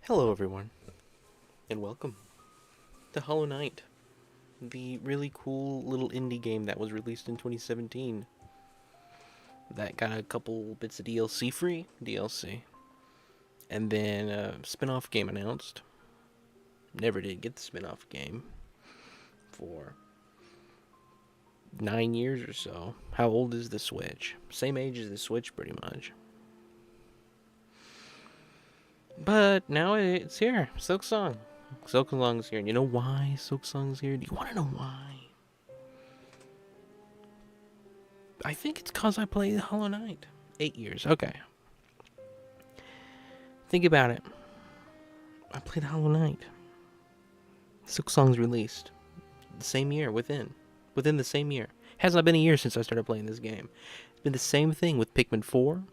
Hello everyone, and welcome to Hollow Knight, the really cool little indie game that was released in 2017. That got a couple bits of free DLC, and then a spin-off game announced. Never did get the spin-off game for 9 years or so. How old is the Switch? Same age as the Switch, pretty much. But now it's here. Silksong. Silksong's here. And you know why Silksong's here? Do you want to know why? I think it's because I played Hollow Knight. 8 years. Okay. Think about it. I played Hollow Knight. Silksong's released. The same year, within the same year. Has not been a year since I started playing this game. It's been the same thing with Pikmin 4.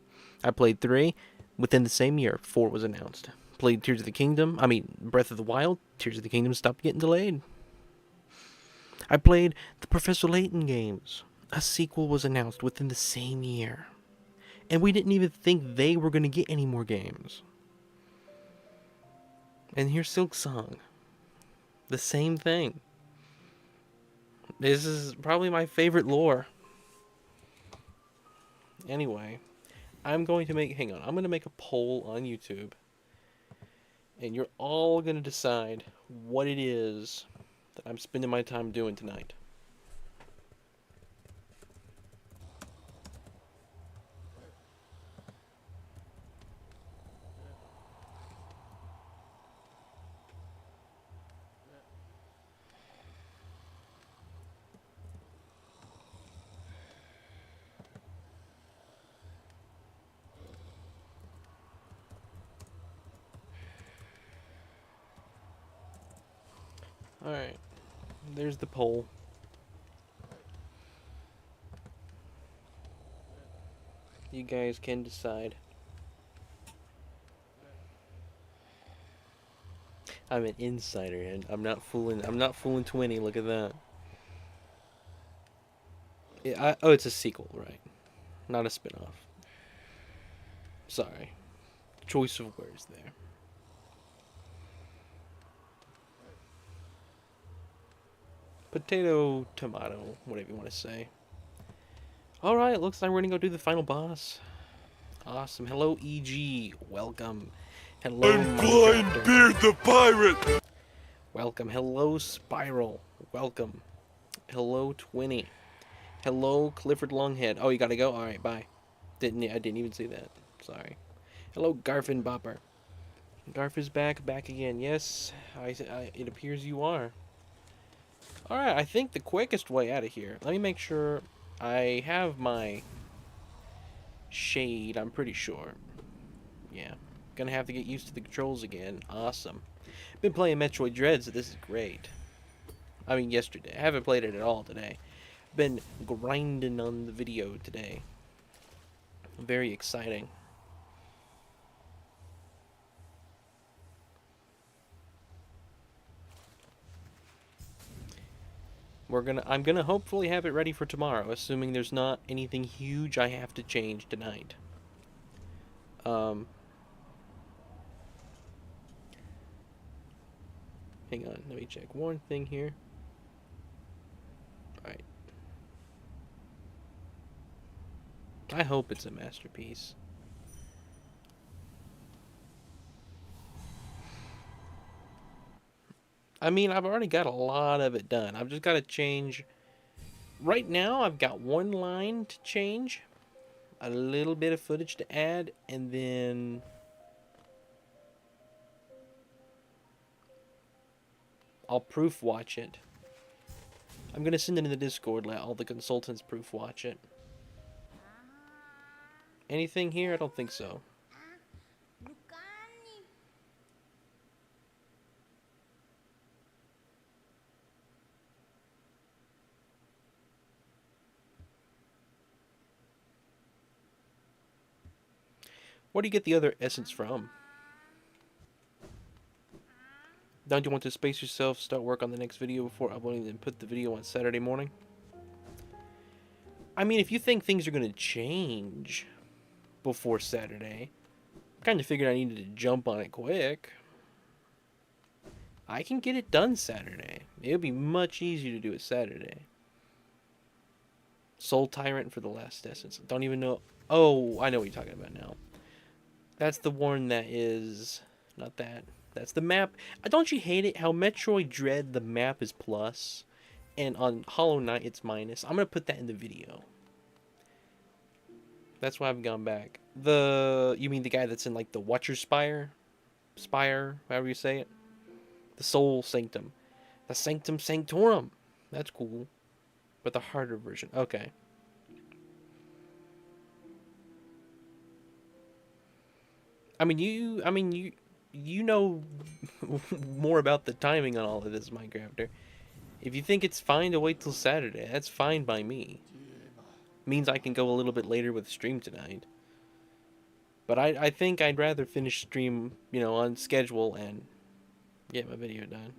I played 3. Within the same year, 4 was announced. Played Breath of the Wild. Tears of the Kingdom stopped getting delayed. I played the Professor Layton games. A sequel was announced within the same year. And we didn't even think they were going to get any more games. And here's Silksong. The same thing. This is probably my favorite lore. Anyway, I'm going to make a poll on YouTube. And you're all going to decide what it is that I'm spending my time doing tonight. Alright, there's the poll. You guys can decide. I'm an insider, and I'm not fooling 20, look at that. Yeah, it's a sequel, right? Not a spin-off. Sorry. Choice of words there. Potato, tomato, whatever you want to say. Alright, looks like we're gonna go do the final boss. Awesome. Hello, EG. Welcome. Hello, I'm Blind Minecrafter. Beard the Pirate! Welcome. Hello, Spiral. Welcome. Hello, Twinny. Hello, Clifford Longhead. Oh, you gotta go? Alright, bye. I didn't even see that. Sorry. Hello, Garfin Bopper. Garf is back again. Yes, it appears you are. Alright, I think the quickest way out of here. Let me make sure I have my shade, I'm pretty sure. Yeah. Gonna have to get used to the controls again. Awesome. Been playing Metroid Dread, so this is great. I mean, yesterday. I haven't played it at all today. Been grinding on the video today. Very exciting. I'm gonna hopefully have it ready for tomorrow, assuming there's not anything huge I have to change tonight. Hang on, let me check one thing here. Alright. I hope it's a masterpiece. I mean, I've already got a lot of it done. I've just got to change. Right now, I've got one line to change, a little bit of footage to add, and then I'll proof watch it. I'm going to send it in the Discord, let all the consultants proof watch it. Anything here? I don't think so. Where do you get the other essence from? Don't you want to space yourself, start work on the next video before uploading, then put the video on Saturday morning? I mean, if you think things are going to change before Saturday, I kind of figured I needed to jump on it quick. I can get it done Saturday. It'll be much easier to do it Saturday. Soul Tyrant for the last essence. Don't even know. Oh, I know what you're talking about now. That's the one that is... Not that. That's the map. Don't you hate it how Metroid Dread, the map is plus, and on Hollow Knight it's minus? I'm going to put that in the video. That's why I've gone back. You mean the guy that's in like the Watcher Spire? Spire, however you say it? The Soul Sanctum. The Sanctum Sanctorum. That's cool. But the harder version. Okay. You know more about the timing on all of this, Minecrafter. If you think it's fine to wait till Saturday, that's fine by me. Means I can go a little bit later with stream tonight. But I think I'd rather finish stream, on schedule and get my video done.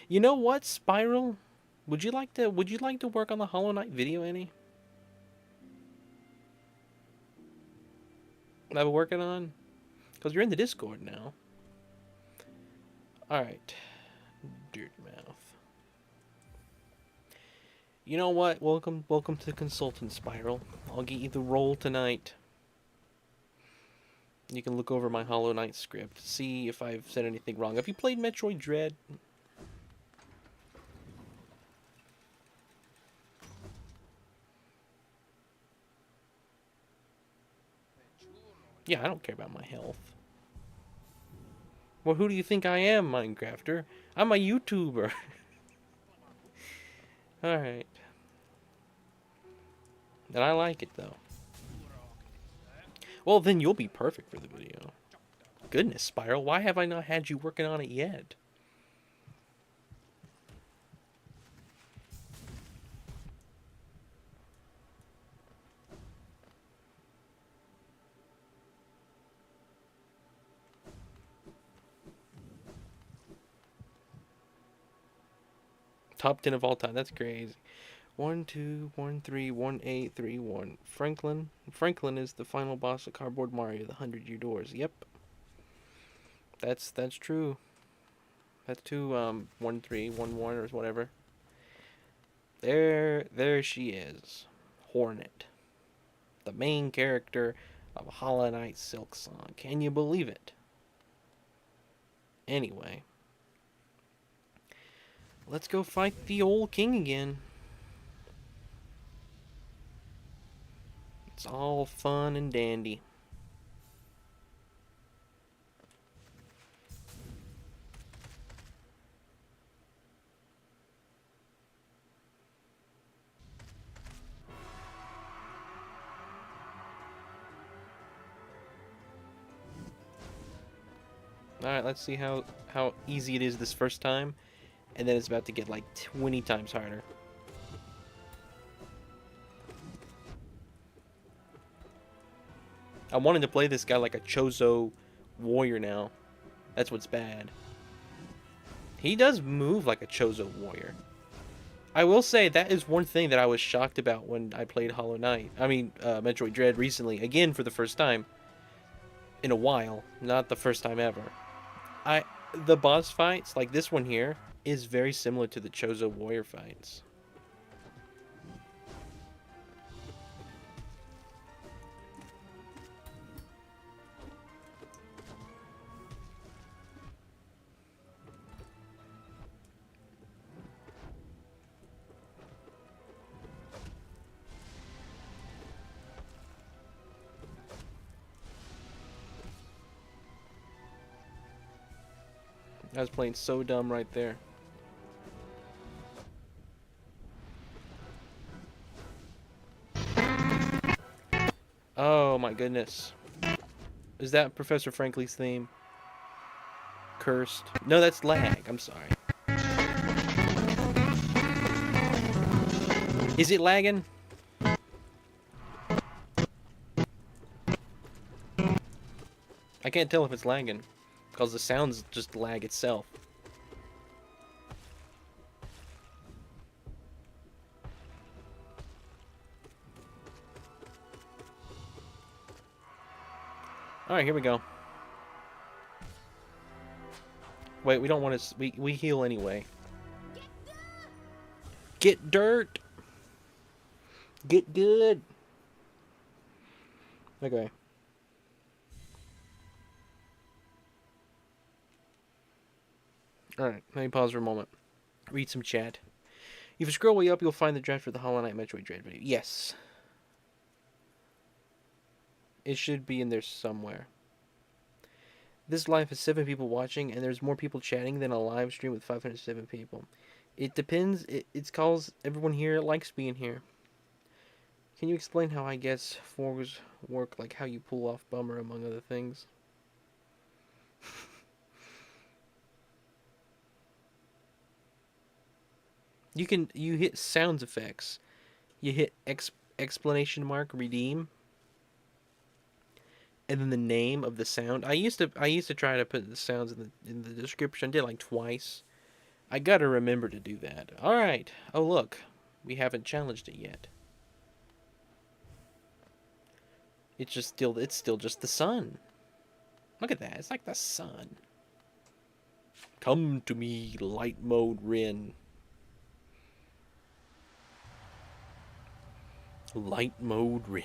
You know what, Spiral? Would you like to work on the Hollow Knight video any? That we're working on? Because you're in the Discord now. Alright. Dirtmouth. You know what? Welcome to the Consultant, Spiral. I'll get you the role tonight. You can look over my Hollow Knight script, see if I've said anything wrong. Have you played Metroid Dread? Yeah, I don't care about my health. Well, who do you think I am, Minecrafter? I'm a YouTuber. Alright. And I like it, though. Well, then you'll be perfect for the video. Goodness, Spiral, why have I not had you working on it yet? Top 10 of all time. That's crazy. 1, 2, 1, 3, 1, 8, 3, 1. Franklin. Franklin is the final boss of Cardboard Mario, the 100-Year Doors. Yep. That's true. That's 2, 1, 3, 1, 1, or whatever. There she is. Hornet. The main character of Hollow Knight Silk Song. Can you believe it? Anyway. Let's go fight the old king again. It's all fun and dandy. Alright, let's see how easy it is this first time. And then it's about to get like 20 times harder. I wanted to play this guy like a Chozo warrior now. That's what's bad. He does move like a Chozo warrior. I will say that is one thing that I was shocked about when I played Hollow Knight. I mean, Metroid Dread recently. Again, for the first time. In a while. Not the first time ever. The boss fights, like this one here, is very similar to the Chozo warrior fights. I was playing so dumb right there. Oh my goodness. Is that Professor Frankly's theme? Cursed. No, that's lag. I'm sorry. Is it lagging? I can't tell if it's lagging. Because the sounds just lag itself. Alright, here we go. Wait, we don't want to... We heal anyway. Get dirt! Get good! Okay. Alright, let me pause for a moment. Read some chat. If you scroll way up, you'll find the draft for the Hollow Knight Metroid Dread video. Yes. It should be in there somewhere. This live has 7 people watching, and there's more people chatting than a live stream with 507 people. It depends. It's cause everyone here likes being here. Can you explain how I guess forks work, like how you pull off bummer, among other things? You hit sounds effects. You hit exclamation mark redeem. And then the name of the sound. I used to try to put the sounds in the description. I did like twice. I gotta remember to do that. Alright. Oh look. We haven't challenged it yet. It's still just the sun. Look at that. It's like the sun. Come to me, light mode Rin. Light mode Rin.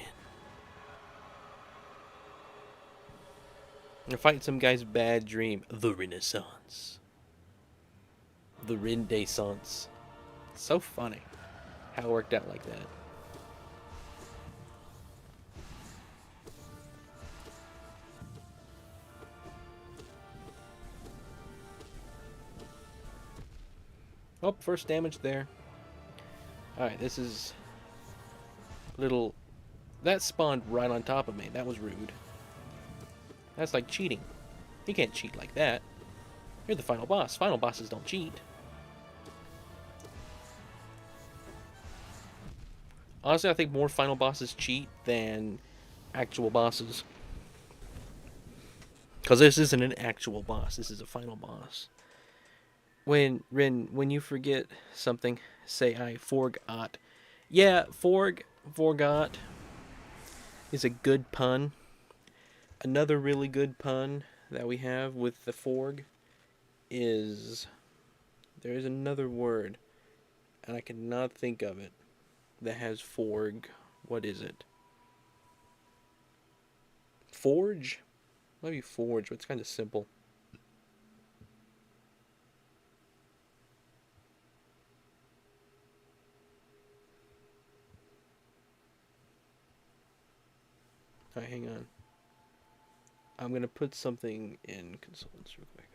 I'm fighting some guy's bad dream. The Renaissance. The Renaissance. So funny how it worked out like that. Oh, first damage there. Alright, this is... little... That spawned right on top of me. That was rude. That's like cheating. You can't cheat like that. You're the final boss. Final bosses don't cheat. Honestly, I think more final bosses cheat than actual bosses. Because this isn't an actual boss. This is a final boss. When you forget something, say I forgot. Yeah, forgot is a good pun. Another really good pun that we have with the forg is... There is another word, and I cannot think of it, that has forg. What is it? Forge? Maybe forge, but it's kind of simple. Alright, hang on. I'm gonna put something in consultants real quick.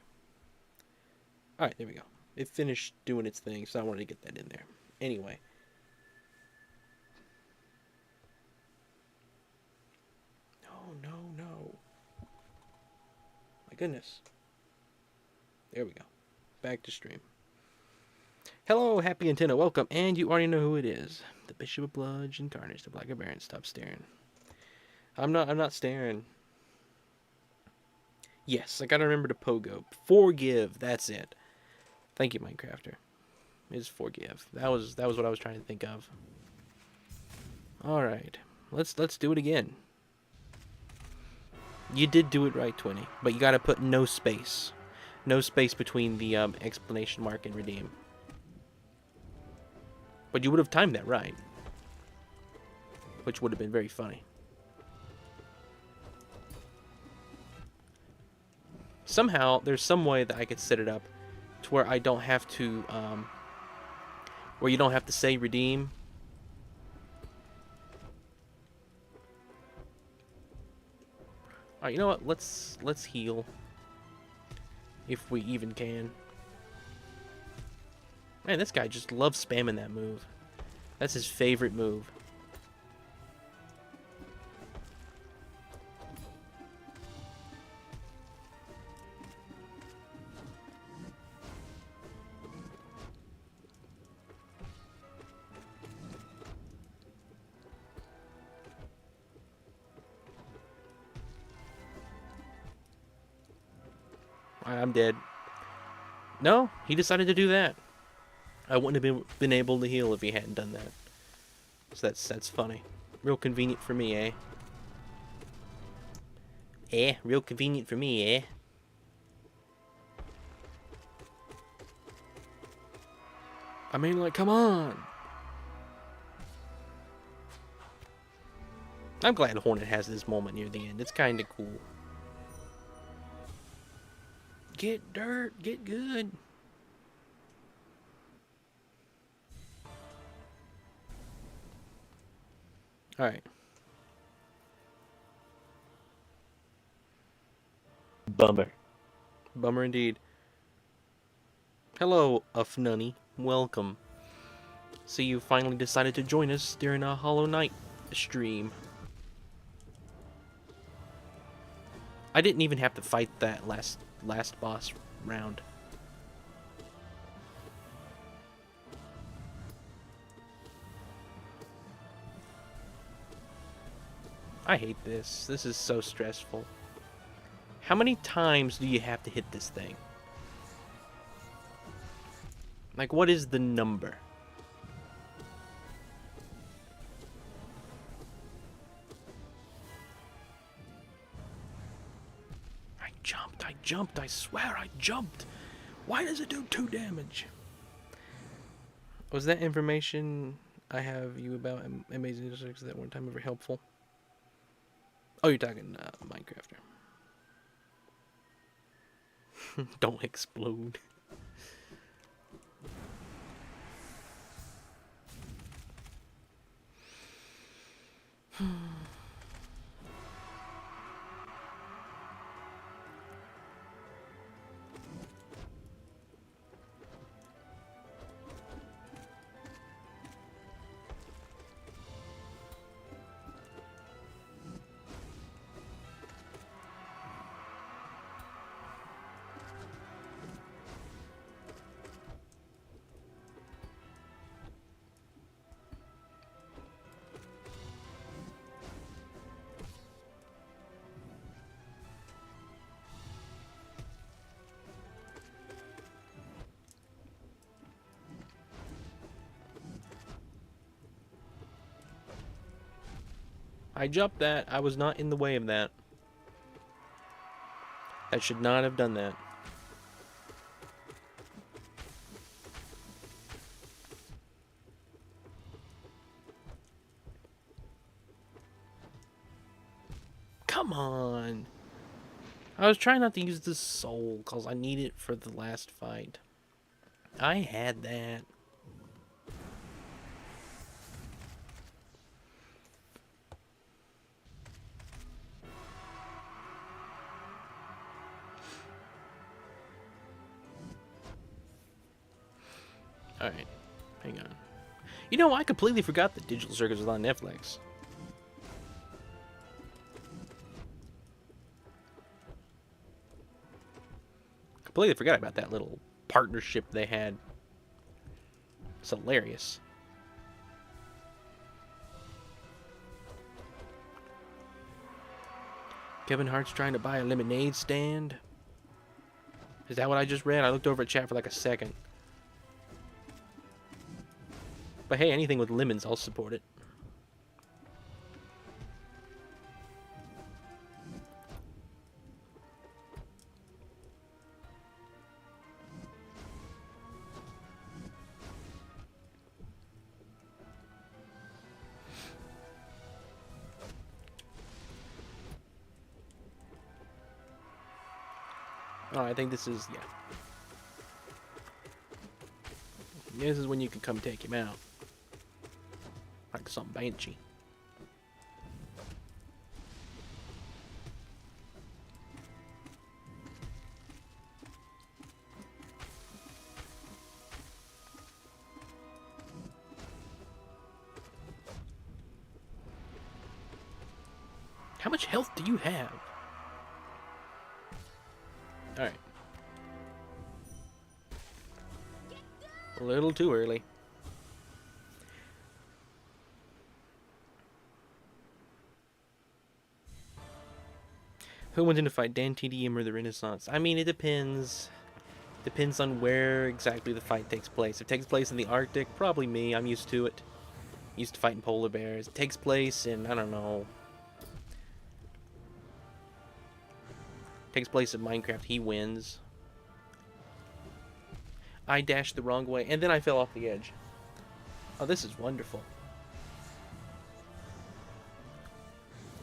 Alright, there we go. It finished doing its thing, so I wanted to get that in there. Anyway. No. My goodness. There we go. Back to stream. Hello, happy antenna, welcome, and you already know who it is. The Bishop of Bludge and Carnage, the Black Baron. Stop staring. I'm not staring. Yes, I gotta remember to pogo. Forgive, that's it. Thank you, Minecrafter. It's forgive. That was what I was trying to think of. Alright. Let's do it again. You did do it right, 20, but you gotta put no space. No space between the exclamation mark and redeem. But you would have timed that right. Which would have been very funny. Somehow, there's some way that I could set it up to where I don't have to, where you don't have to say redeem. Alright, you know what? Let's heal. If we even can. Man, this guy just loves spamming that move. That's his favorite move. I'm dead. No, he decided to do that. I wouldn't have been able to heal if he hadn't done that. So that's funny. Real convenient for me, eh? Real convenient for me, eh? I mean, like, come on. I'm glad Hornet has this moment near the end. It's kind of cool. Get dirt, get good. Alright. Bummer. Bummer indeed. Hello, UnFunny. Welcome. See, you finally decided to join us during a Hollow Knight stream. I didn't even have to fight that last boss round. I hate this. This is so stressful. How many times do you have to hit this thing? Like, what is the number? I jumped, I swear I jumped. Why does it do 2 damage? Was that information I have you about Amazing Districts that one time ever helpful? Oh, you're talking Minecrafter. Don't explode. I jumped that. I was not in the way of that. I should not have done that. Come on. I was trying not to use the soul because I need it for the last fight. I had that. Alright, hang on. You know, I completely forgot that Digital Circus was on Netflix. Completely forgot about that little partnership they had. It's hilarious. Kevin Hart's trying to buy a lemonade stand. Is that what I just read? I looked over at chat for like a second. But hey, anything with lemons, I'll support it. Oh, I think this is, yeah. This is when you can come take him out. Like some banshee. How much health do you have? Alright. A little too early. Who wins in a fight, Dan TDM or the Renaissance? I mean, it depends. Depends on where exactly the fight takes place. If it takes place in the Arctic, probably me. I'm used to it. Used to fighting polar bears. It takes place in, I don't know. Takes place in Minecraft, he wins. I dashed the wrong way, and then I fell off the edge. Oh, this is wonderful.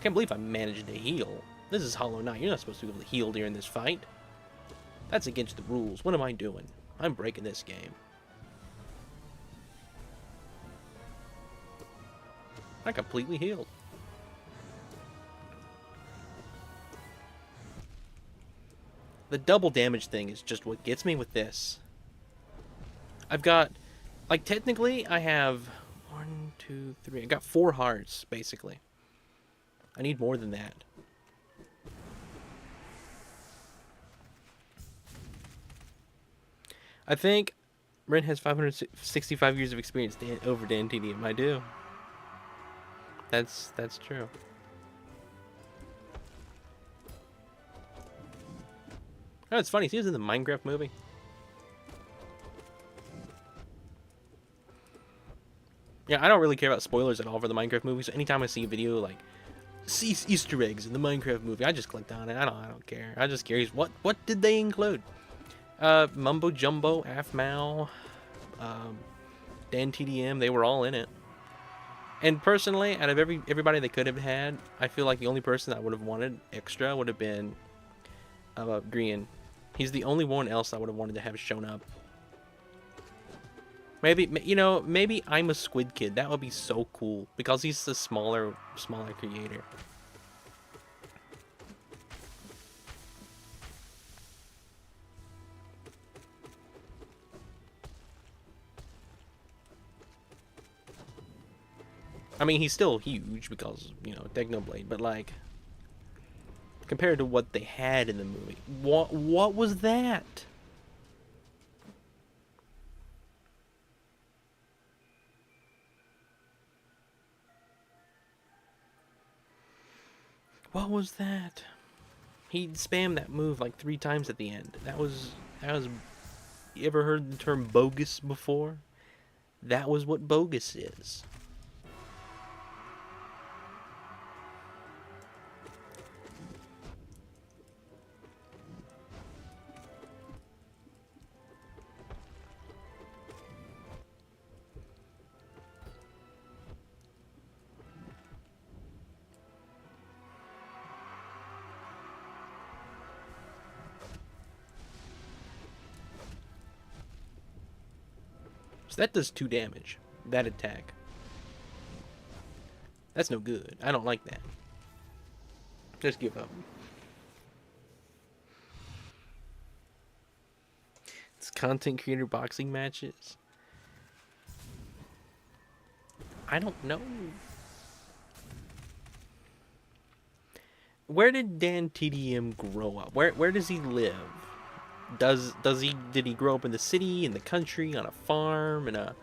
Can't believe I managed to heal. This is Hollow Knight. You're not supposed to be able to heal during this fight. That's against the rules. What am I doing? I'm breaking this game. I completely healed. The double damage thing is just what gets me with this. I've got, like, technically, I have 1, 2, 3. I got 4 hearts, basically. I need more than that. I think Ren has 565 years of experience over Dan TDM. I do. That's true. Oh, it's funny. He was in the Minecraft movie. Yeah, I don't really care about spoilers at all for the Minecraft movie. So anytime I see a video like "see Easter eggs in the Minecraft movie," I just clicked on it. I don't care. I'm just curious. What did they include? Mumbo Jumbo, Afmao, Dan TDM. They were all in it. And personally, out of everybody they could have had, I feel like the only person I would have wanted extra would have been Grian. He's the only one else I would have wanted to have shown up. Maybe, you know, maybe I'm a Squid Kid. That would be so cool because he's the smaller creator. I mean, he's still huge because, you know, Technoblade, but like compared to what they had in the movie, what was that? What was that? He spammed that move like 3 times at the end. That was. You ever heard the term bogus before? That was what bogus is. So that does 2 damage. That attack. That's no good. I don't like that. Just give up. It's content creator boxing matches. I don't know. Where did Dan TDM grow up? Where does he live? Did he grow up in the city, in the country, on a farm, in a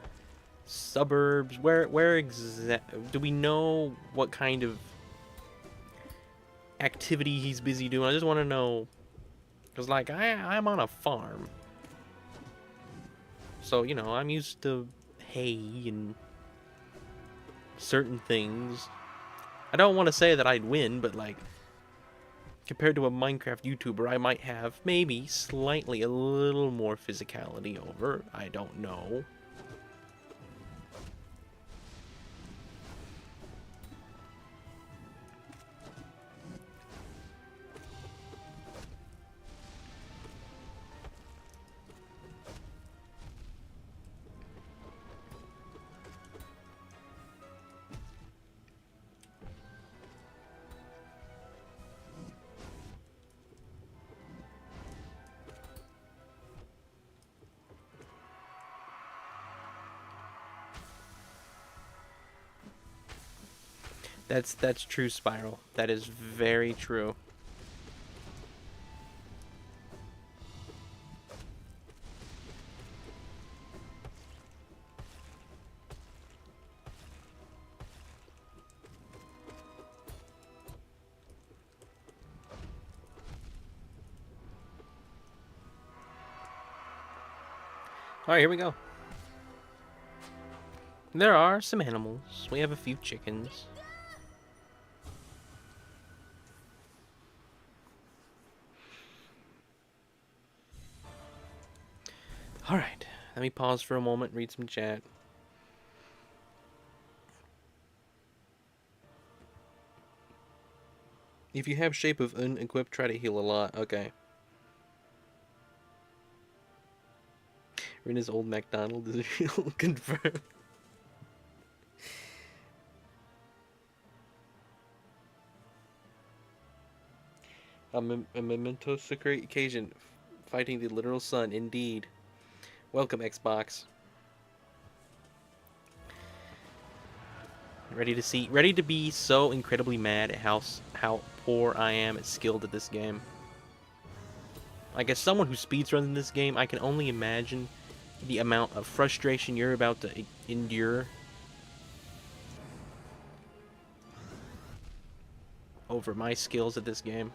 suburbs? Where do we know what kind of activity he's busy doing? I just want to know, because like I'm on a farm, so you know I'm used to hay and certain things. I don't want to say that I'd win, but like compared to a Minecraft YouTuber, I might have maybe slightly a little more physicality over. I don't know. That's true, Spiral. That is very true. Alright, here we go. There are some animals. We have a few chickens. Alright, let me pause for a moment and read some chat. If you have Shape of unequipped, try to heal a lot. Okay. Rena's old McDonald is real. Confirmed. A momentous occasion. Fighting the literal sun, indeed. Welcome, Xbox. Ready to be so incredibly mad at how poor I am at skilled at this game. Like, as someone who speedruns in this game, I can only imagine the amount of frustration you're about to endure over my skills at this game.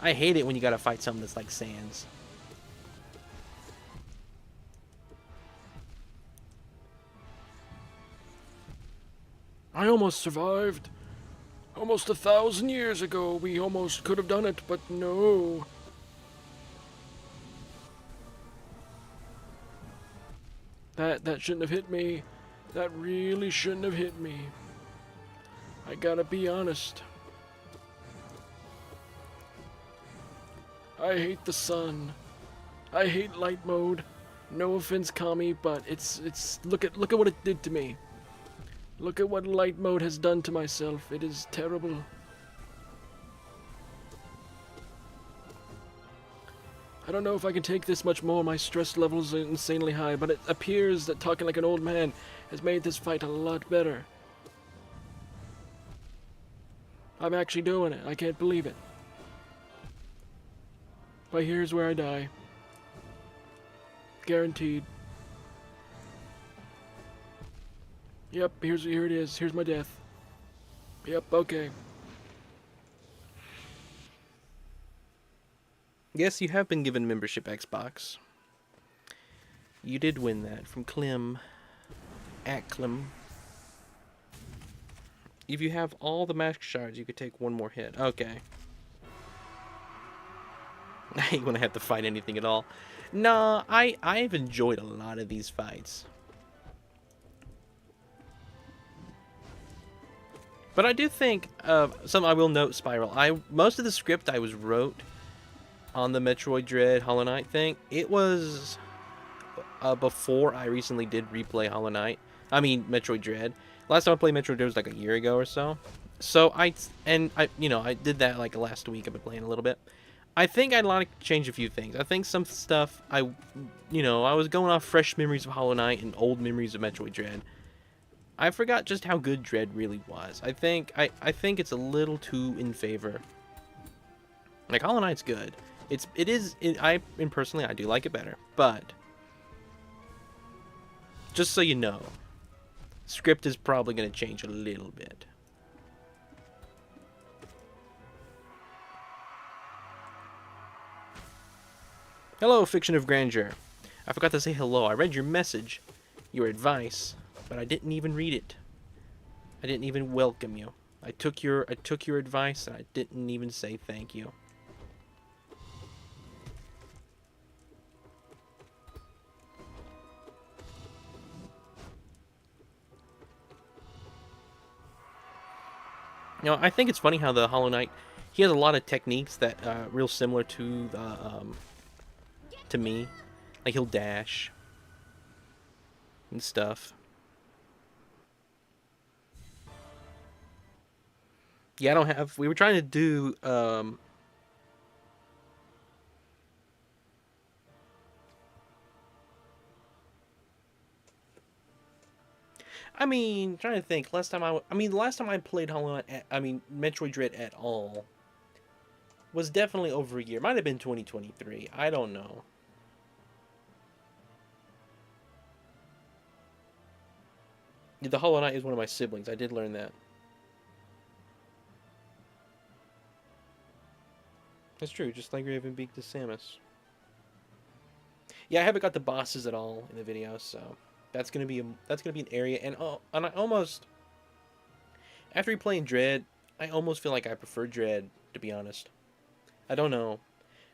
I hate it when you gotta fight something that's like Sans. I almost survived. Almost 1,000 years ago, we almost could have done it, but no. That shouldn't have hit me. That really shouldn't have hit me. I gotta be honest. I hate the sun. I hate light mode. No offense, Kami, but it's look at what it did to me. Look at what light mode has done to myself. It is terrible. I don't know if I can take this much more. My stress levels are insanely high, but it appears that talking like an old man has made this fight a lot better. I'm actually doing it. I can't believe it. But here's where I die. Guaranteed. Yep, here it is. Here's my death. Yep, okay. Yes, you have been given membership, Xbox. You did win that from Clem. At Clem. If you have all the mask shards, you could take one more hit. Okay. I hate when I have to fight anything at all. Nah, I've enjoyed a lot of these fights. But I do think, I will note, Spiral, most of the script I wrote on the Metroid Dread Hollow Knight thing, it was before I recently did replay Hollow Knight. I mean, Metroid Dread. Last time I played Metroid Dread was like a year ago or so. So I did that like last week. I've been playing a little bit. I think I'd like to change a few things. I think some stuff I was going off fresh memories of Hollow Knight and old memories of Metroid Dread. I forgot just how good Dread really was. I think it's a little too in favor. Like Hollow Knight's good. Personally I do like it better, but just so you know, script is probably going to change a little bit. Hello, Fiction of Grandeur. I forgot to say hello. I read your message, your advice, but I didn't even read it. I didn't even welcome you. I took your advice and I didn't even say thank you. You know, I think it's funny how the Hollow Knight, he has a lot of techniques that real similar to to me. Like he'll dash and stuff. Yeah, I don't have. We were trying to do. I mean, trying to think. Last time last time I played Hollow Knight. Metroid Dread at all was definitely over a year. Might have been 2023. I don't know. The Hollow Knight is one of my siblings. I did learn that. That's true, just like Ravenbeak to Samus. Yeah, I haven't got the bosses at all in the video, so that's gonna be an area, and I almost, after replaying Dread, I almost feel like I prefer Dread, to be honest. I don't know.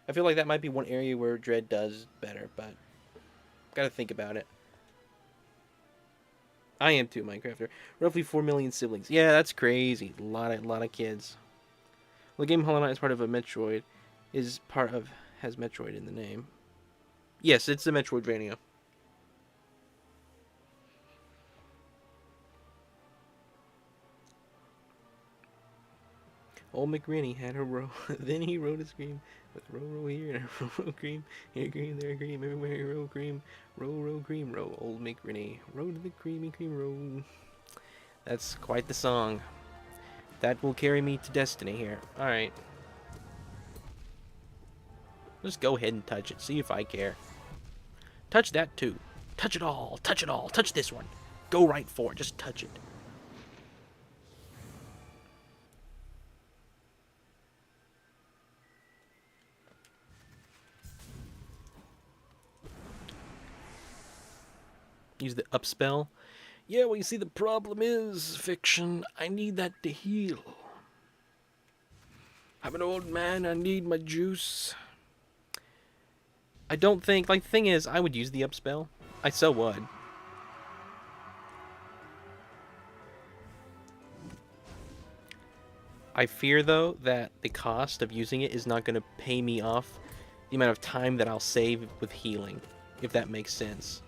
I feel like that might be one area where Dread does better, but gotta think about it. I am too, Minecrafter. Roughly 4 million siblings. Yeah, that's crazy. A lot of kids. Well, the game Hollow Knight is part of a Metroid. Has Metroid in the name. Yes, it's a Metroidvania. Old McRinny had a row. Then he wrote a scream with row here and a row cream. Here cream, there cream, everywhere row cream. Row cream, row. Old McRinny. Row to the creamy cream row. That's quite the song. That will carry me to destiny here. Alright. Just go ahead and touch it. See if I care. Touch that too. Touch it all. Touch it all. Touch this one. Go right for it. Just touch it. Use the up spell. Yeah, well, you see, the problem is, Fiction, I need that to heal. I'm an old man. I need my juice. I don't think, like, the thing is, I would use the up spell. I so would. I fear, though, that the cost of using it is not going to pay me off the amount of time that I'll save with healing, if that makes sense.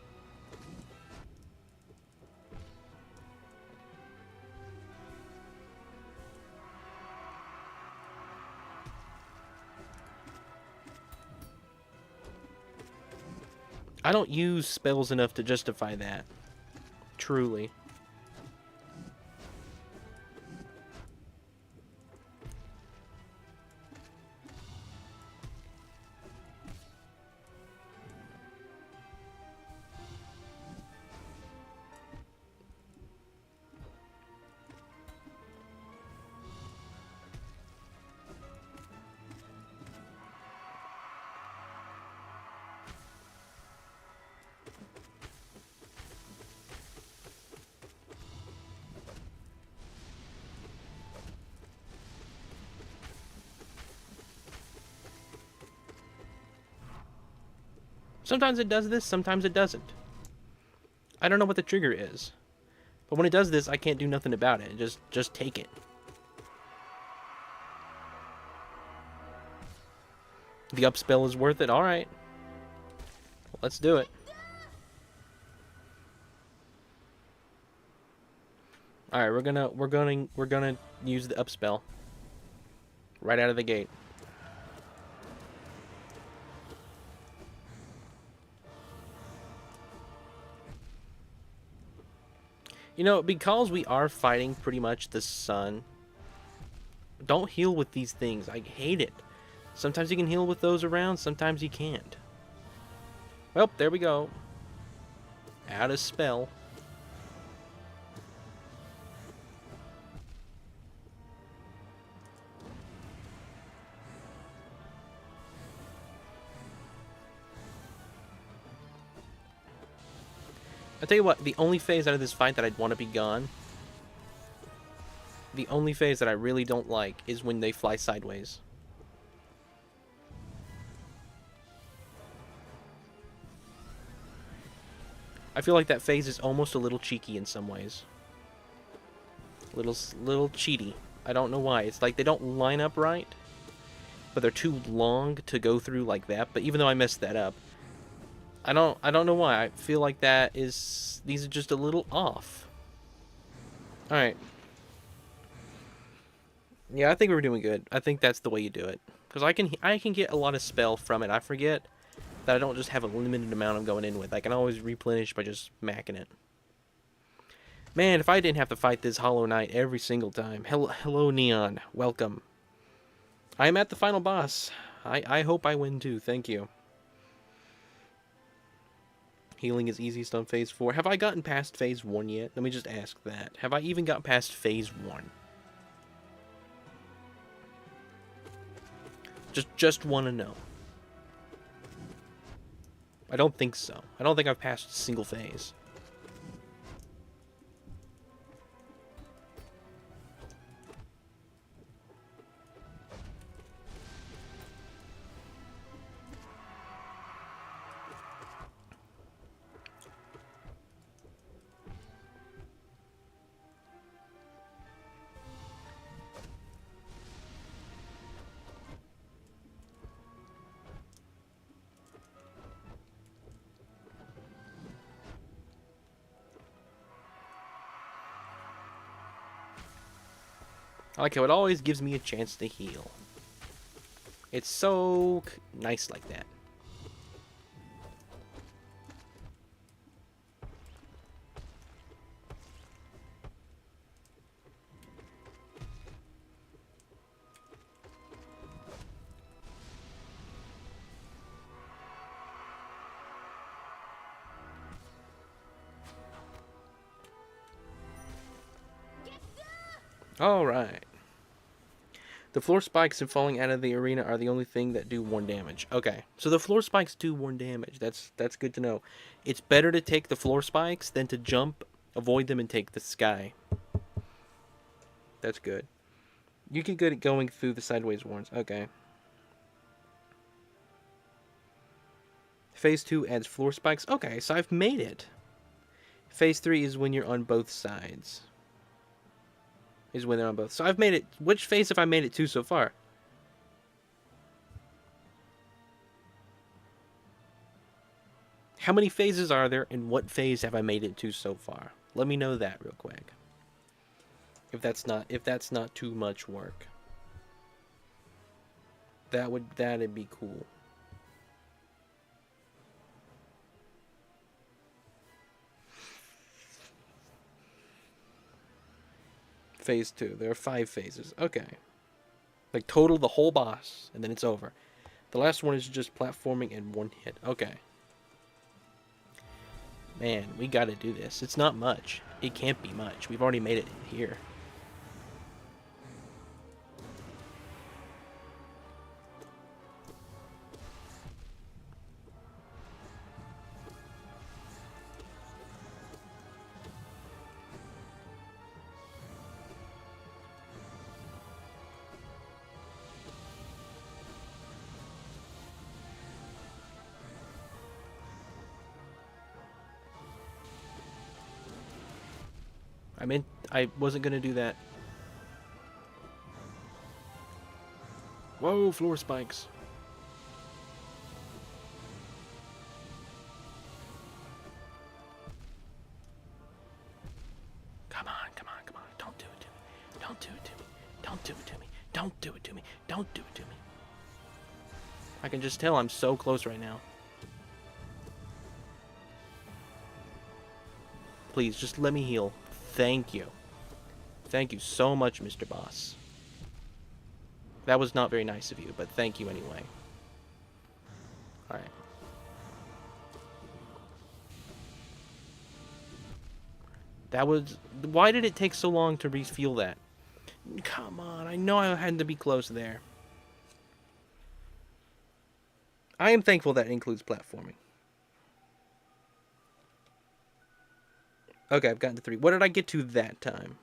I don't use spells enough to justify that. Truly. Sometimes it does this, sometimes it doesn't. I don't know what the trigger is. But when it does this, I can't do nothing about it. Just take it. The up spell is worth it. All right. Well, let's do it. All right, we're gonna use the up spell right out of the gate. You know, because we are fighting pretty much the sun, don't heal with these things. I hate it. Sometimes you can heal with those around, sometimes you can't. Well, there we go. Out of spell. I'll tell you what, the only phase out of this fight that I'd want to be gone, the only phase that I really don't like is when they fly sideways. I feel like that phase is almost a little cheeky in some ways. Little cheaty. I don't know why. It's like they don't line up right, but they're too long to go through like that. But even though I messed that up, I don't know why. I feel like these are just a little off. All right. Yeah, I think we're doing good. I think that's the way you do it, because I can get a lot of spell from it. I forget that I don't just have a limited amount I'm going in with. I can always replenish by just macking it. Man, if I didn't have to fight this Hollow Knight every single time. Hello, Neon. Welcome. I am at the final boss. I hope I win too. Thank you. Healing is easiest on phase 4. Have I gotten past phase 1 yet? Let me just ask that. Have I even got past phase 1? Just want to know. I don't think so. I don't think I've passed a single phase. I like how it always gives me a chance to heal. It's so nice like that. Alright. The floor spikes and falling out of the arena are the only thing that do 1 damage. Okay, so the floor spikes do 1 damage. That's good to know. It's better to take the floor spikes than to jump, avoid them, and take the sky. That's good. You get good at going through the sideways ones. Okay. Phase 2 adds floor spikes. Okay, so I've made it. Phase 3 is when you're on both sides. Is when they're on both. So I've made it. Which phase have I made it to so far? How many phases are there, and what phase have I made it to so far? Let me know that real quick. If that's not too much work. That'd be cool. Phase 2. There are 5 phases. Okay. Like total the whole boss, and then it's over. The last one is just platforming and 1 hit. Okay. Man, we gotta do this. It's not much. It can't be much. We've already made it here. I wasn't gonna do that. Whoa, floor spikes. Come on. Don't do it to me. Don't do it to me. Don't do it to me. Don't do it to me. Don't do it to me. I can just tell I'm so close right now. Please, just let me heal. Thank you. Thank you so much, Mr. Boss. That was not very nice of you, but thank you anyway. Alright. That was... Why did it take so long to refuel that? Come on, I know I had to be close there. I am thankful that includes platforming. Okay, I've gotten to 3. What did I get to that time?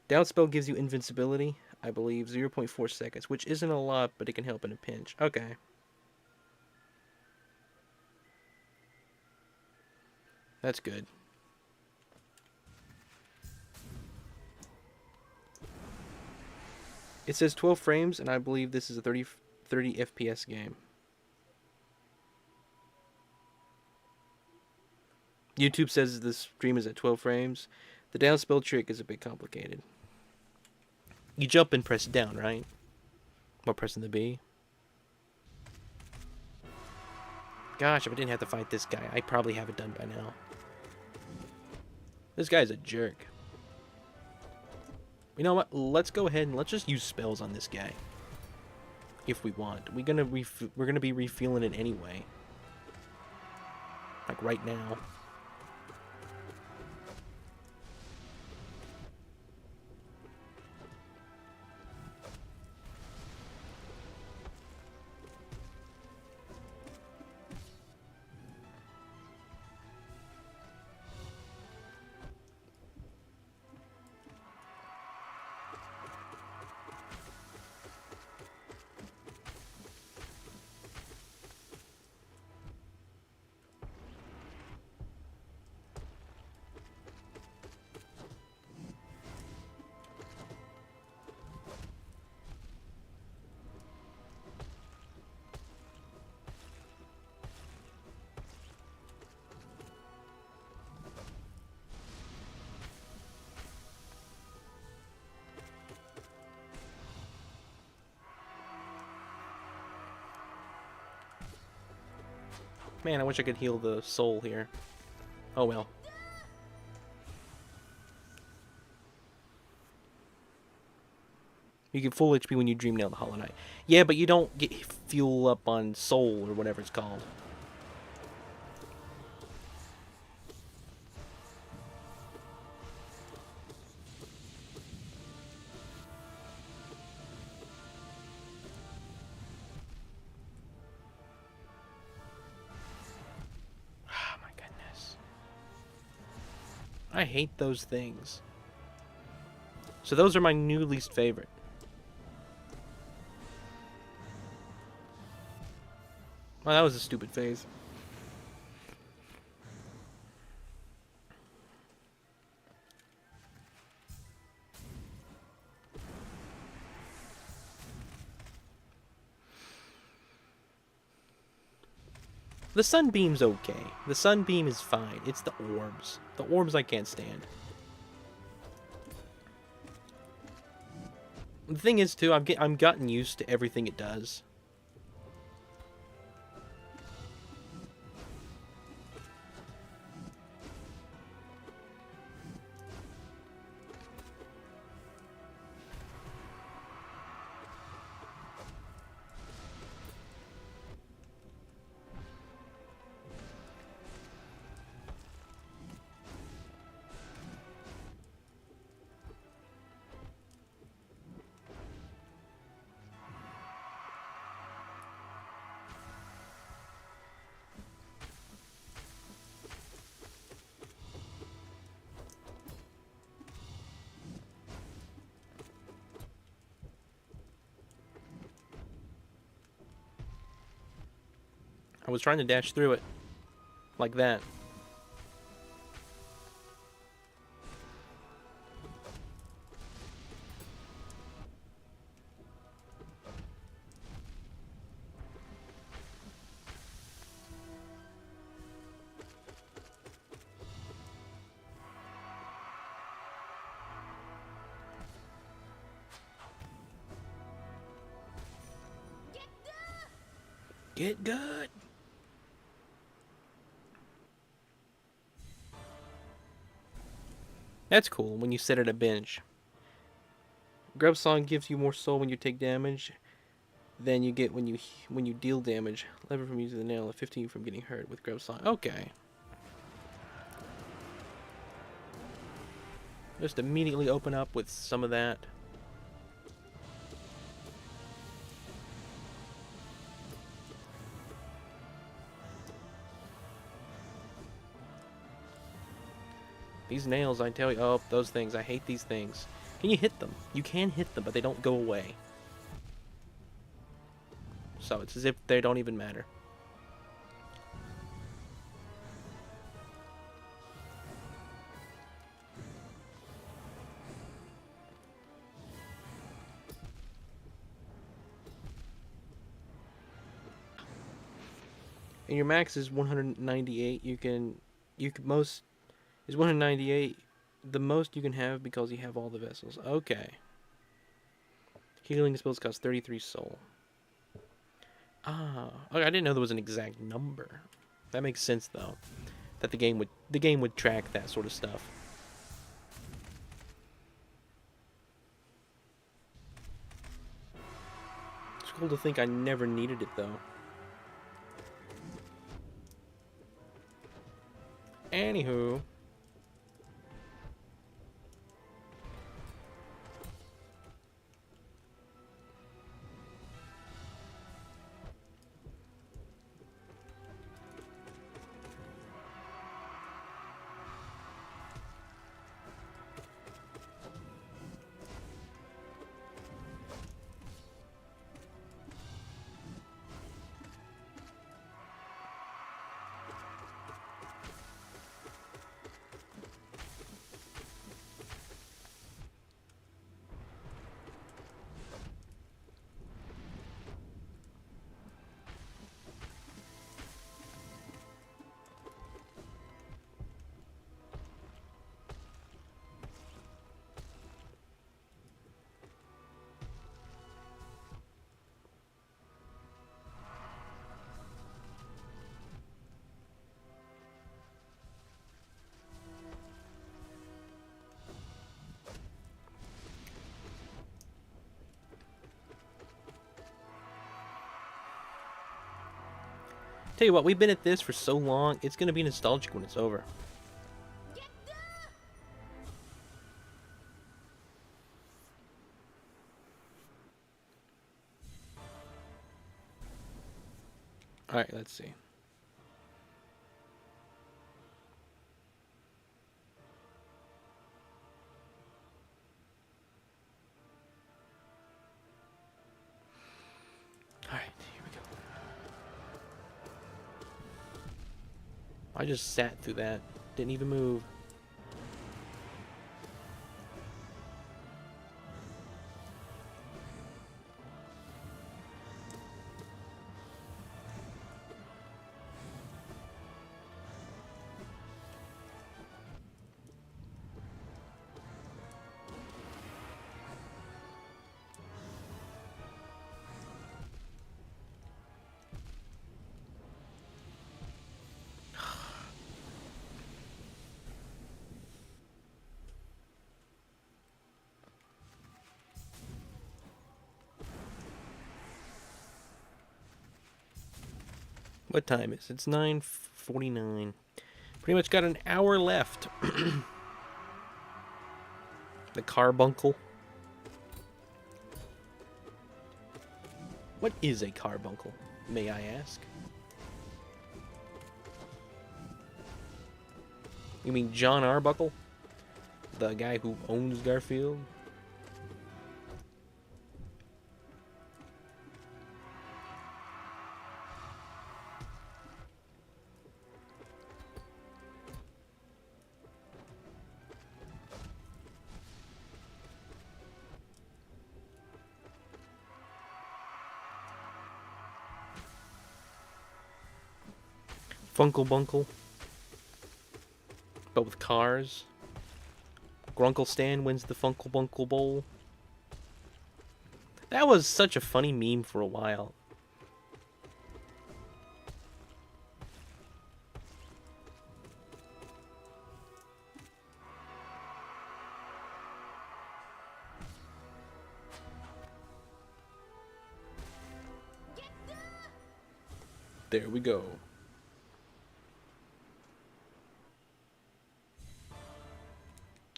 Down spell gives you invincibility, I believe, 0.4 seconds, which isn't a lot, but it can help in a pinch. Okay. That's good. It says 12 frames, and I believe this is a 30 FPS game. YouTube says the stream is at 12 frames. The down spell trick is a bit complicated. You jump and press down, right? While pressing the B. Gosh, if I didn't have to fight this guy, I probably have it done by now. This guy's a jerk. You know what? Let's go ahead and let's just use spells on this guy. If we want. We're gonna be refueling it anyway. Like right now. Man, I wish I could heal the soul here. Oh well. You get full HP when you dream nail the Hollow Knight. Yeah, but you don't get fuel up on soul or whatever it's called. I hate those things. So those are my new least favorite. Well, that was a stupid phase. The sunbeam's okay. The sunbeam is fine. It's the orbs. The orbs I can't stand. The thing is, too, I'm gotten used to everything it does. I was trying to dash through it. Like that. Get good. That's cool when you sit at a bench. Grub Song gives you more soul when you take damage than you get when you deal damage. 11 from using the nail, and 15 from getting hurt with Grub Song. Okay. Just immediately open up with some of that. These nails, I tell you, oh, those things, I hate these things. Can you hit them? You can hit them, but they don't go away. So it's as if they don't even matter. And your max is 198. You can most is 198. The most you can have because you have all the vessels. Okay. Healing spells cost 33 soul. Ah, okay, I didn't know there was an exact number. That makes sense though. That the game would track that sort of stuff. It's cool to think I never needed it though. Anywho. Tell you what, we've been at this for so long, it's gonna be nostalgic when it's over. Alright, let's see. Alright, here we go. I just sat through that. Didn't even move. What time is it? It's 9:49. Pretty much got an hour left. The carbuncle. What is a carbuncle, may I ask? You mean John Arbuckle? The guy who owns Garfield? Funkle Bunkle. But with cars. Grunkle Stan wins the Funkle Bunkle Bowl. That was such a funny meme for a while. There we go.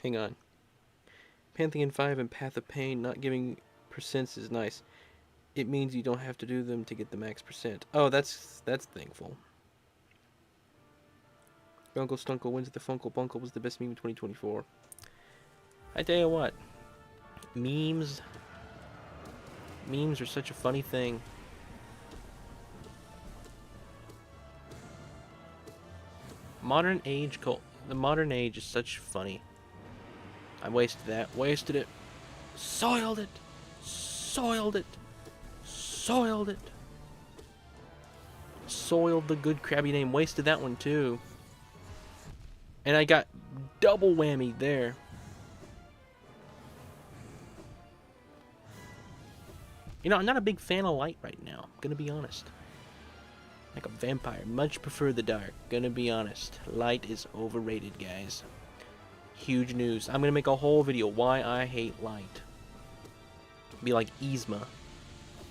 Hang on. Pantheon 5 and Path of Pain not giving percents is nice. It means you don't have to do them to get the max percent. Oh, that's thankful. Uncle Stunkle wins the Funkle Bunkle was the best meme in 2024. I tell you what. Memes are such a funny thing. The modern age is such funny. I wasted that. Wasted it. Soiled it. Soiled it. Soiled it. Soiled the good crabby name. Wasted that one too. And I got double whammy there. You know, I'm not a big fan of light right now. I'm gonna be honest. Like a vampire. Much prefer the dark. Gonna be honest. Light is overrated, guys. Huge news. I'm gonna make a whole video why I hate light. Be like Yzma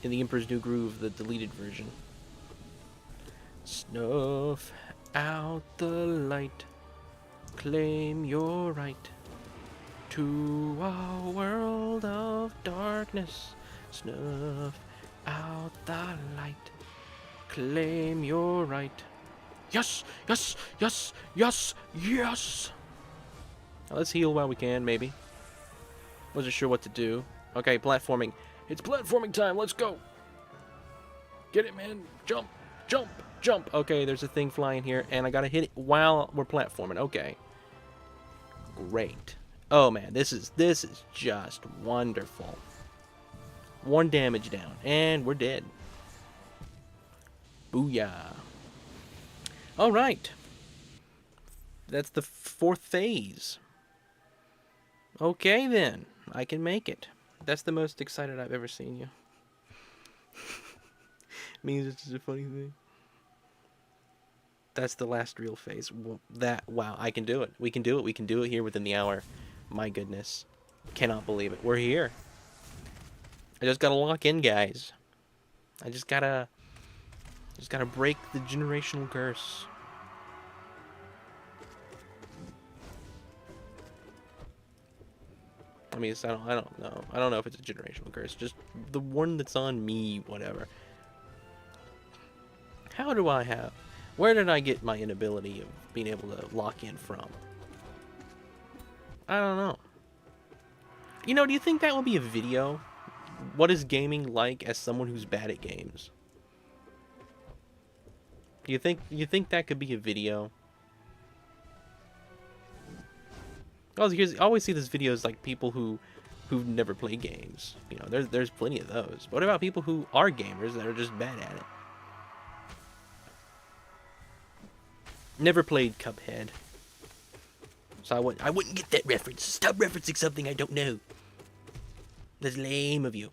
in the Emperor's New Groove, the deleted version. Snuff out the light. Claim your right to a world of darkness. Snuff out the light. Claim your right. Yes, yes, yes, yes, yes. Now let's heal while we can, maybe. Wasn't sure what to do. Okay, platforming. It's platforming time. Let's go. Get it, man. Jump, jump, jump. Okay, there's a thing flying here, and I gotta hit it while we're platforming. Okay. Great. Oh man, this is just wonderful. 1 damage down, and we're dead. Booyah. Alright. That's the 4th phase. Okay then, I can make it. That's the most excited I've ever seen you. Means it's just a funny thing. That's the last real phase. Wow, I can do it. We can do it. We can do it here within the hour. My goodness. Cannot believe it. We're here. I just gotta lock in, guys. I just gotta break the generational curse. I mean, I don't know. I don't know if it's a generational curse. Just the one that's on me, whatever. How do I have... Where did I get my inability of being able to lock in from? I don't know. You know, do you think that will be a video? What is gaming like as someone who's bad at games? Do you think that could be a video? I always see these videos like people who've never played games. You know, there's plenty of those. But what about people who are gamers that are just bad at it? Never played Cuphead, so I wouldn't get that reference. Stop referencing something I don't know. That's lame of you.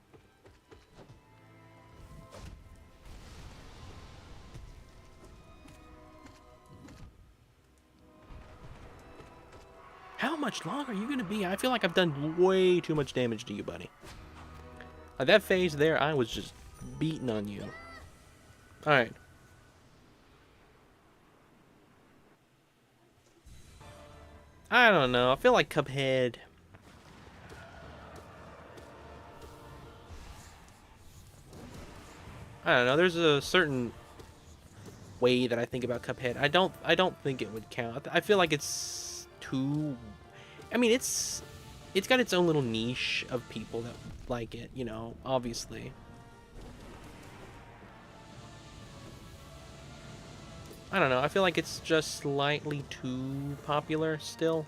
How much longer are you gonna be? I feel like I've done way too much damage to you, buddy. Like that phase there, I was just beating on you. Alright. I don't know. I feel like Cuphead... I don't know. There's a certain way that I think about Cuphead. I don't think it would count. I feel like it's too... I mean, it's got its own little niche of people that like it, you know, obviously. I don't know, I feel like it's just slightly too popular still.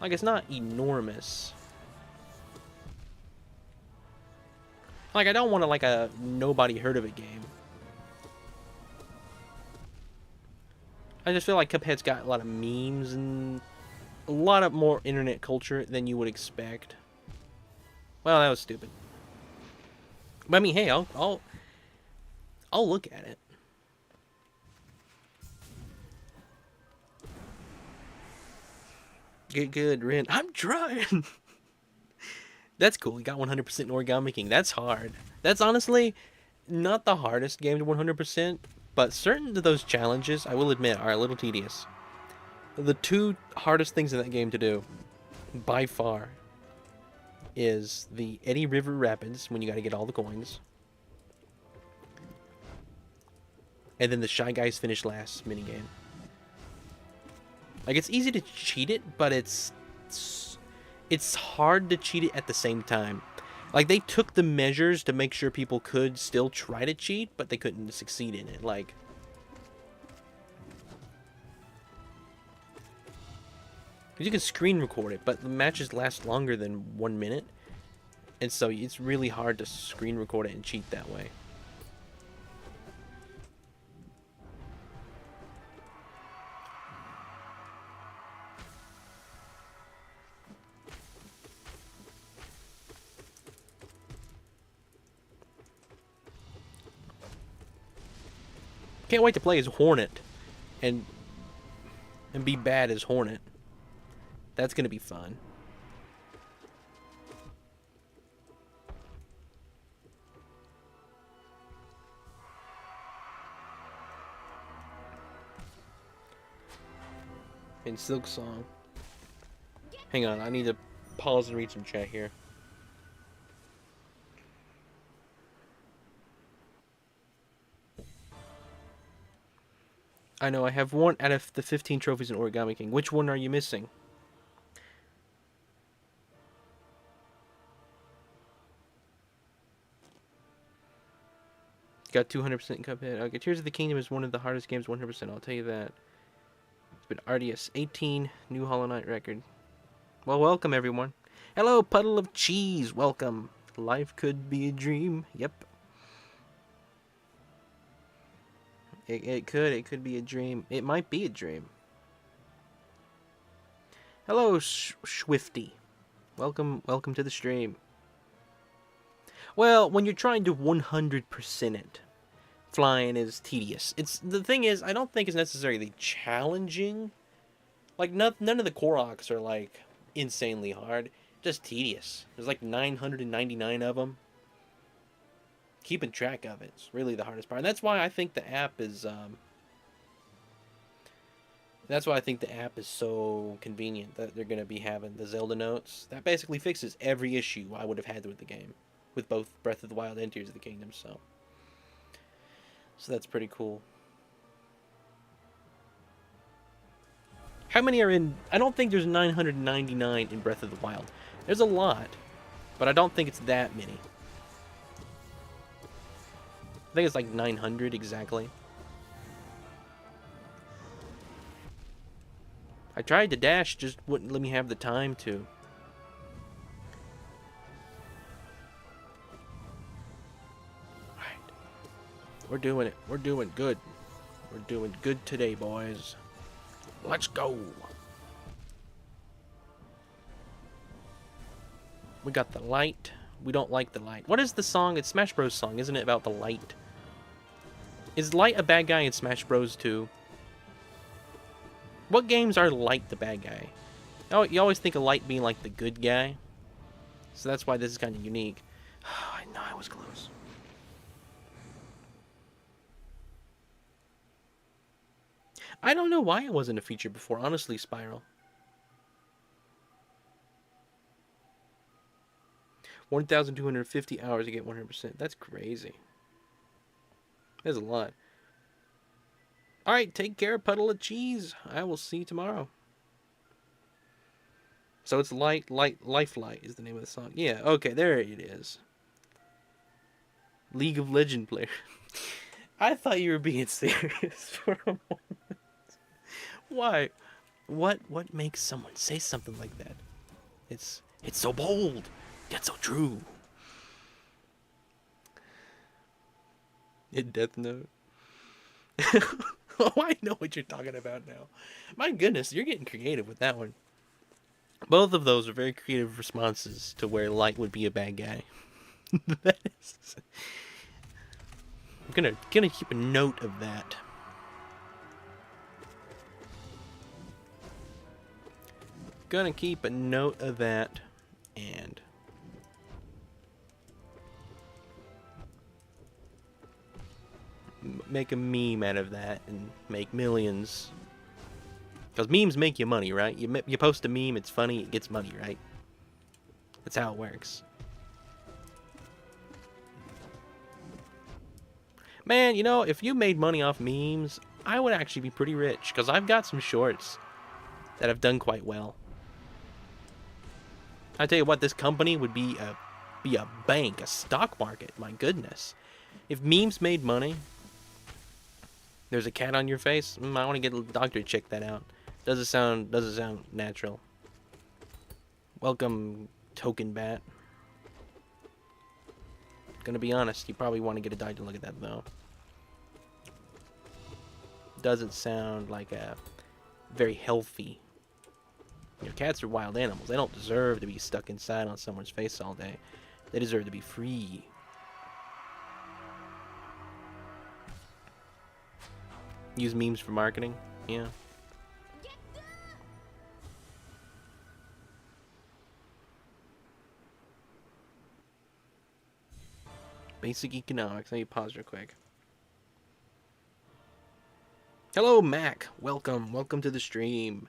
Like, it's not enormous. Like, I don't want to, like, a nobody heard of it game. I just feel like Cuphead's got a lot of memes and a lot of more internet culture than you would expect. Well, that was stupid. But I mean, hey, I'll look at it. Get good, Ren. I'm trying. That's cool. You got 100% Origami King. That's hard. That's honestly not the hardest game to 100%. But certain of those challenges, I will admit, are a little tedious. The two hardest things in that game to do, by far, is the Eddy River Rapids, when you gotta get all the coins. And then the Shy Guys Finish Last minigame. Like, it's easy to cheat it, but it's hard to cheat it at the same time. Like, they took the measures to make sure people could still try to cheat, but they couldn't succeed in it. Like, you can screen record it, but the matches last longer than 1 minute. And so it's really hard to screen record it and cheat that way. Can't wait to play as Hornet and be bad as Hornet. That's gonna be fun. In Silk Song. Hang on, I need to pause and read some chat here. I know, I have one out of the 15 trophies in Origami King. Which one are you missing? Got 200% Cuphead. Okay, Tears of the Kingdom is one of the hardest games, 100%. I'll tell you that. It's been arduous. 18, new Hollow Knight record. Well, welcome, everyone. Hello, Puddle of Cheese. Welcome. Life could be a dream. Yep. It could be a dream. It might be a dream. Hello, Swifty. Welcome to the stream. Well, when you're trying to 100% it, flying is tedious. The thing is, I don't think it's necessarily challenging. Like, none of the Koroks are, like, insanely hard. Just tedious. There's, like, 999 of them. Keeping track of it's really the hardest part. And that's why I think the app is, that's why I think the app is so convenient that they're going to be having the Zelda notes. That basically fixes every issue I would have had with the game. With both Breath of the Wild and Tears of the Kingdom, so that's pretty cool. How many are in... I don't think there's 999 in Breath of the Wild. There's a lot, but I don't think it's that many. I think it's like 900 exactly. I tried to dash, just wouldn't let me have the time to. Alright. We're doing it. We're doing good. We're doing good today, boys. Let's go. We got the light. We don't like the light. What is the song? It's Smash Bros. Song, isn't it, about the light? Is Light a bad guy in Smash Bros. 2? What games are Light the bad guy? Oh, you always think of Light being like the good guy. So that's why this is kind of unique. I know I was close. I don't know why it wasn't a feature before, honestly, Spiral. 1,250 hours to get 100%. That's crazy. That's a lot. Alright, take care, Puddle of Cheese. I will see you tomorrow. So it's Life Light is the name of the song. Yeah, okay, there it is. League of Legends player. I thought you were being serious for a moment. Why? What makes someone say something like that? It's so bold, yet so true. In Death Note. Oh, I know what you're talking about now. My goodness, you're getting creative with that one. Both of those are very creative responses to where Light would be a bad guy. That is... I'm gonna keep a note of that. Gonna keep a note of that, and make a meme out of that and make millions. Because memes make you money, right? You post a meme, it's funny, it gets money, right? That's how it works. Man, you know, if you made money off memes, I would actually be pretty rich. Because I've got some shorts that have done quite well. I tell you what, this company would be a bank, a stock market. My goodness, if memes made money. There's a cat on your face. I want to get a doctor to check that out. Doesn't sound natural. Welcome, token bat. Gonna be honest, you probably want to get a doctor to look at that though. Doesn't sound like a very healthy. You know, cats are wild animals. They don't deserve to be stuck inside on someone's face all day. They deserve to be free. Use memes for marketing? Yeah. Basic economics. Let me pause real quick. Hello, Mac. Welcome to the stream.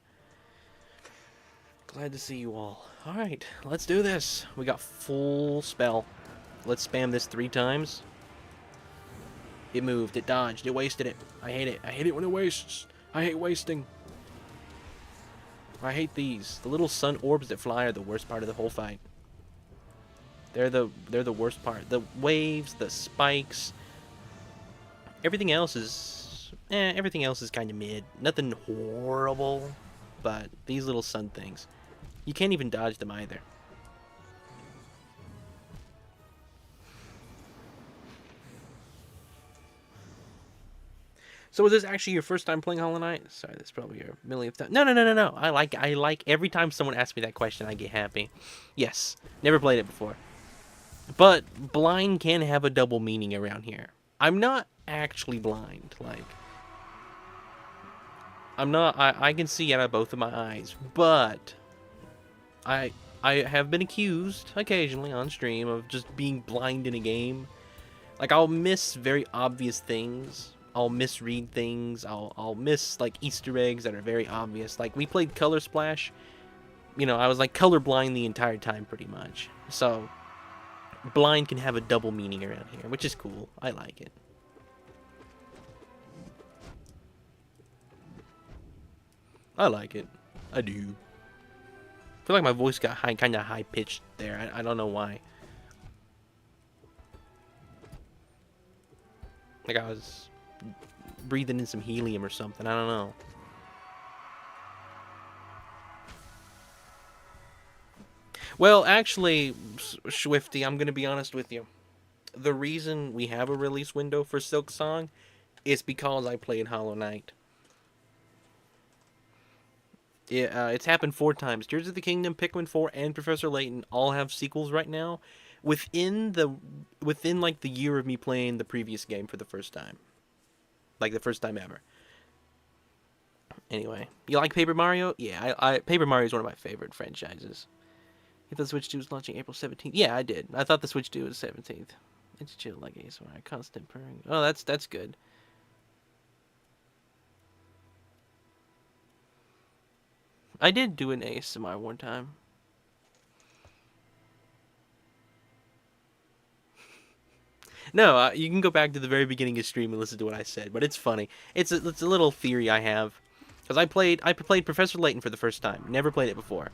Glad to see you all. Alright, let's do this. We got full spell. Let's spam this 3 times. It moved, it dodged, it wasted it. I hate it. I hate it when it wastes. I hate wasting. I hate these. The little sun orbs that fly are the worst part of the whole fight. They're the worst part. The waves, the spikes. Everything else is kind of mid. Nothing horrible, but these little sun things. You can't even dodge them either. So was this actually your first time playing Hollow Knight? Sorry, that's probably your millionth time. No. I like every time someone asks me that question, I get happy. Yes, never played it before. But blind can have a double meaning around here. I'm not actually blind. Like, I'm not. I can see out of both of my eyes, but I have been accused occasionally on stream of just being blind in a game. Like, I'll miss very obvious things. I'll misread things. I'll miss like Easter eggs that are very obvious. Like, we played Color Splash. You know, I was like colorblind the entire time pretty much. So blind can have a double meaning around here, which is cool. I like it. I like it. I do. I feel like my voice got kind of high pitched there. I don't know why. Like I was breathing in some helium or something. I don't know. Well, actually, Swifty, I'm going to be honest with you. The reason we have a release window for Silk Song is because I played Hollow Knight. Yeah, it's happened 4 times. Tears of the Kingdom, Pikmin 4, and Professor Layton all have sequels right now. Within like the year of me playing the previous game for the first time. Like the first time ever. Anyway, you like Paper Mario? Yeah, Paper Mario is one of my favorite franchises. If the Switch 2 was launching April 17th. Yeah, I did. I thought the Switch 2 was 17th. It's chill like ASMR. Constant purring. Oh, that's good. I did do an ASMR one time. No, you can go back to the very beginning of stream and listen to what I said, but it's funny. It's a little theory I have. Because I played Professor Layton for the first time. Never played it before.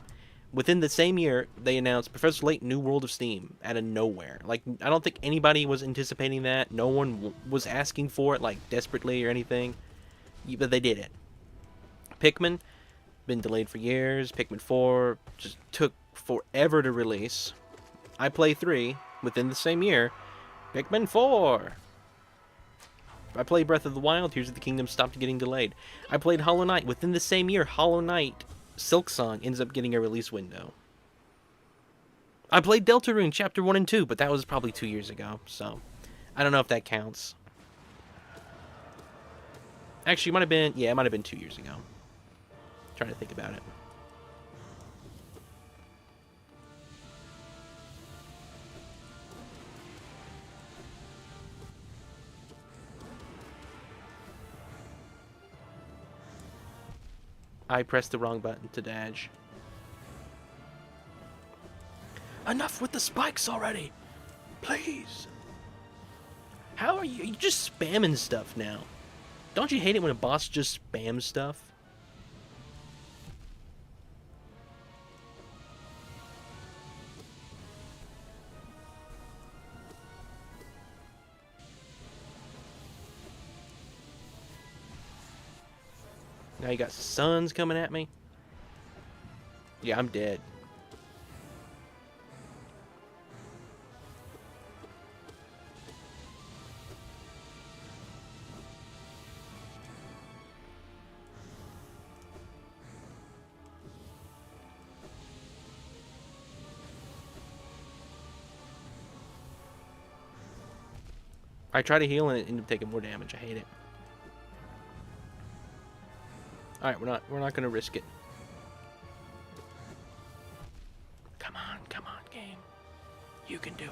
Within the same year, they announced Professor Layton New World of Steam out of nowhere. Like, I don't think anybody was anticipating that. No one was asking for it, like, desperately or anything. But they did it. Pikmin, been delayed for years. Pikmin 4 just took forever to release. I play 3 within the same year. Pikmin 4! I played Breath of the Wild. Tears of the Kingdom stopped getting delayed. I played Hollow Knight. Within the same year, Hollow Knight Silk Song ends up getting a release window. I played Deltarune Chapter 1 and 2, but that was probably 2 years ago, so I don't know if that counts. Actually, it might have been, yeah, it might have been 2 years ago. I'm trying to think about it. I pressed the wrong button to dodge. Enough with the spikes already! Please! How are you? You're just spamming stuff now. Don't you hate it when a boss just spams stuff? Now you got suns coming at me. Yeah, I'm dead. I try to heal and it ended up taking more damage. I hate it. All right, we're not gonna risk it. Come on, game. You can do it.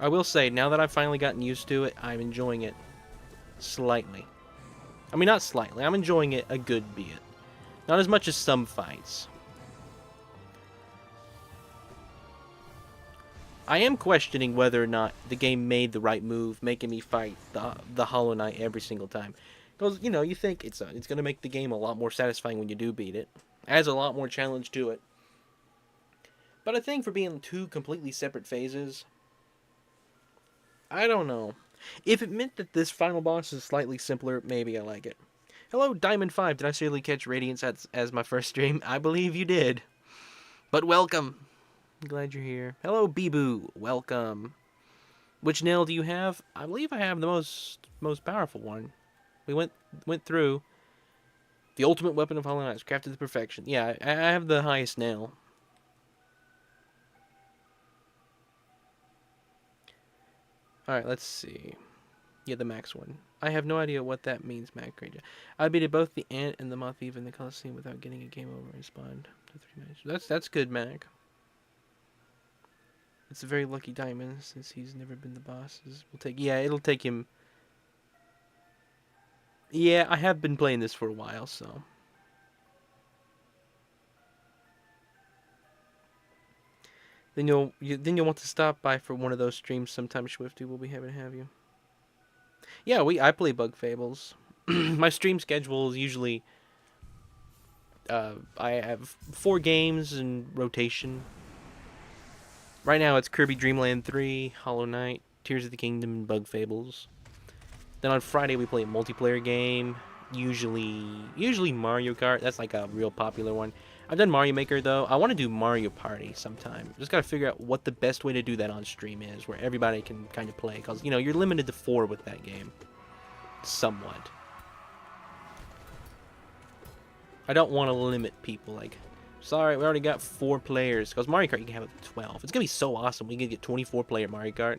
I will say, now that I've finally gotten used to it, I'm enjoying it slightly. I mean, not slightly. I'm enjoying it a good bit. Not as much as some fights. I am questioning whether or not the game made the right move, making me fight the Hollow Knight every single time. Because, you know, you think it's going to make the game a lot more satisfying when you do beat it. Adds a lot more challenge to it. But I think for being two completely separate phases, I don't know. If it meant that this final boss is slightly simpler, maybe I like it. Hello, Diamond5. Did I seriously catch Radiance as my first stream? I believe you did. But welcome. I'm glad you're here. Hello, Bibu. Welcome. Which nail do you have? I believe I have the most powerful one. We went through the ultimate weapon of Hollow Knight, crafted to perfection. Yeah, I have the highest nail. Alright, let's see. Yeah, the max one. I have no idea what that means, Mac Ranger. I beat both the Ant and the Moth Eve in the Coliseum without getting a game over and spawned to 3 matches. That's good, Mac. It's a very lucky diamond since he's never been the boss. It'll take him. Yeah, I have been playing this for a while, so. Then you'll want to stop by for one of those streams sometime, Swifty. We'll be happy to have you. Yeah, I play Bug Fables. My stream schedule is usually I have 4 games in rotation. Right now it's Kirby Dream Land 3, Hollow Knight, Tears of the Kingdom, and Bug Fables. Then on Friday we play a multiplayer game, usually Mario Kart. That's like a real popular one. I've done Mario Maker though. I want to do Mario Party sometime. Just gotta figure out what the best way to do that on stream is, where everybody can kind of play. Because, you know, you're limited to 4 with that game. Somewhat. I don't want to limit people, like, sorry, we already got 4 players. Because Mario Kart, you can have up to 12. It's going to be so awesome. We can get 24-player Mario Kart.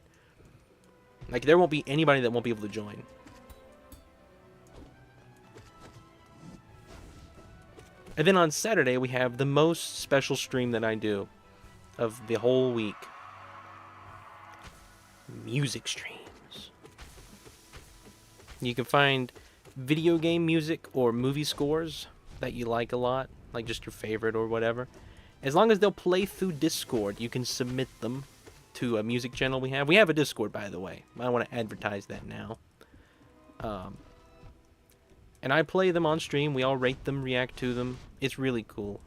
Like, there won't be anybody that won't be able to join. And then on Saturday, we have the most special stream that I do of the whole week. Music streams. You can find video game music or movie scores that you like a lot, like just your favorite or whatever. As long as they'll play through Discord, you can submit them to a music channel we have. We have a Discord, by the way. I want to advertise that now. And I play them on stream. We all rate them, react to them. It's really cool.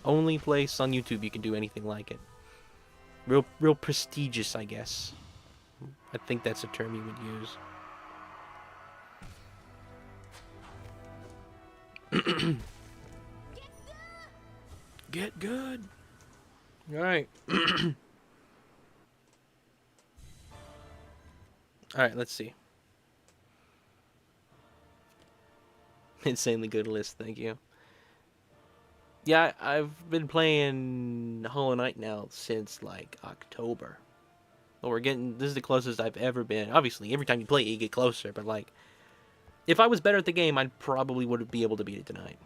Only place on YouTube you can do anything like it. Real prestigious, I guess. I think that's a term you would use. Get good. Alright. Alright, let's see. Insanely good list, thank you. Yeah, I've been playing Hollow Knight now since, like, October. Well, this is the closest I've ever been. Obviously, every time you play it, you get closer, but, like, if I was better at the game, I probably would be able to beat it tonight.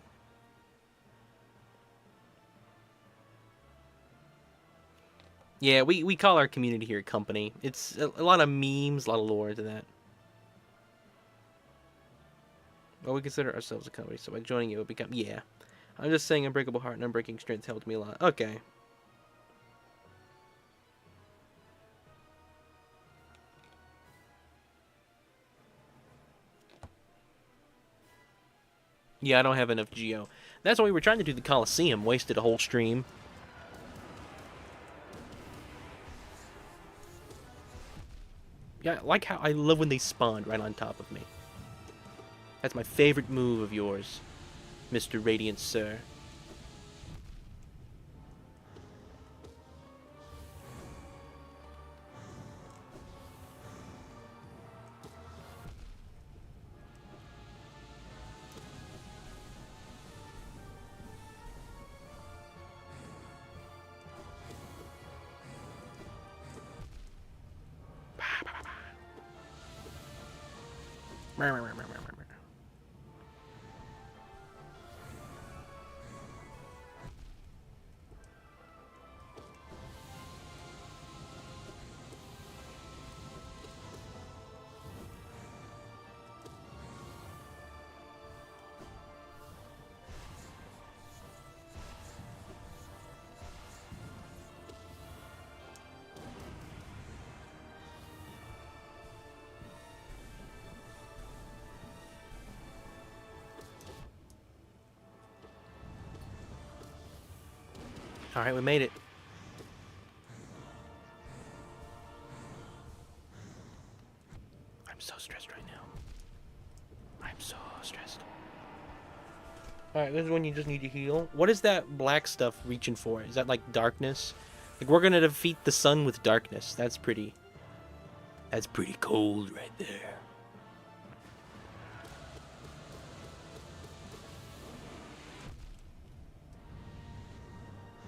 Yeah, we call our community here company. It's a lot of memes, a lot of lore into that. Well, we consider ourselves a company, so by joining it, we become... Yeah. I'm just saying Unbreakable Heart and Unbreaking Strength helped me a lot. Okay. Yeah, I don't have enough Geo. That's why we were trying to do the Coliseum. Wasted a whole stream. Yeah, I like how I love when they spawned right on top of me. That's my favorite move of yours, Mr. Radiant Sir. Alright, we made it. I'm so stressed right now. I'm so stressed. Alright, this is when you just need to heal. What is that black stuff reaching for? Is that like darkness? Like we're gonna defeat the sun with darkness. That's pretty cold right there.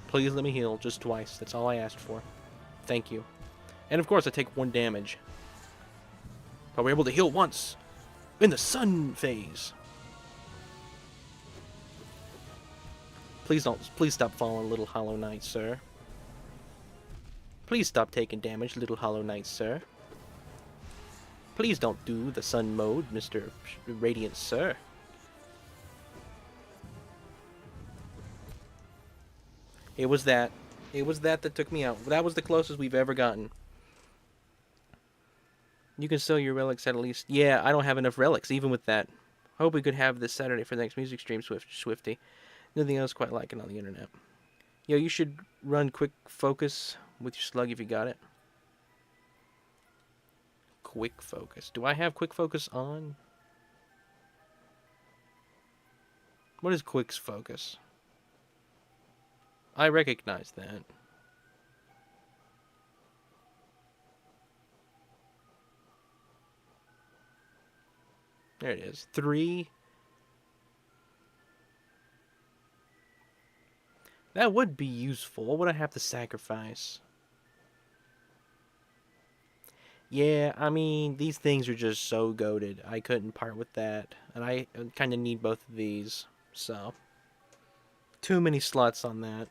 Please let me heal just twice. That's all I asked for. Thank you. And of course I take 1 damage. But we're able to heal once. In the sun phase. Please stop falling, little Hollow Knight, sir. Please stop taking damage, little Hollow Knight, sir. Please don't do the sun mode, Mr. Radiant, sir. It was that that took me out. That was the closest we've ever gotten. You can sell your relics at least. Yeah, I don't have enough relics, even with that. Hope we could have this Saturday for the next music stream, Swifty. Nothing else quite like it on the internet. Yo, you should run quick focus with your slug if you got it. Quick focus. Do I have quick focus on? What is quick focus? I recognize that. There it is. 3. That would be useful. What would I have to sacrifice? Yeah, I mean, these things are just so goated. I couldn't part with that. And I kind of need both of these. So, too many slots on that.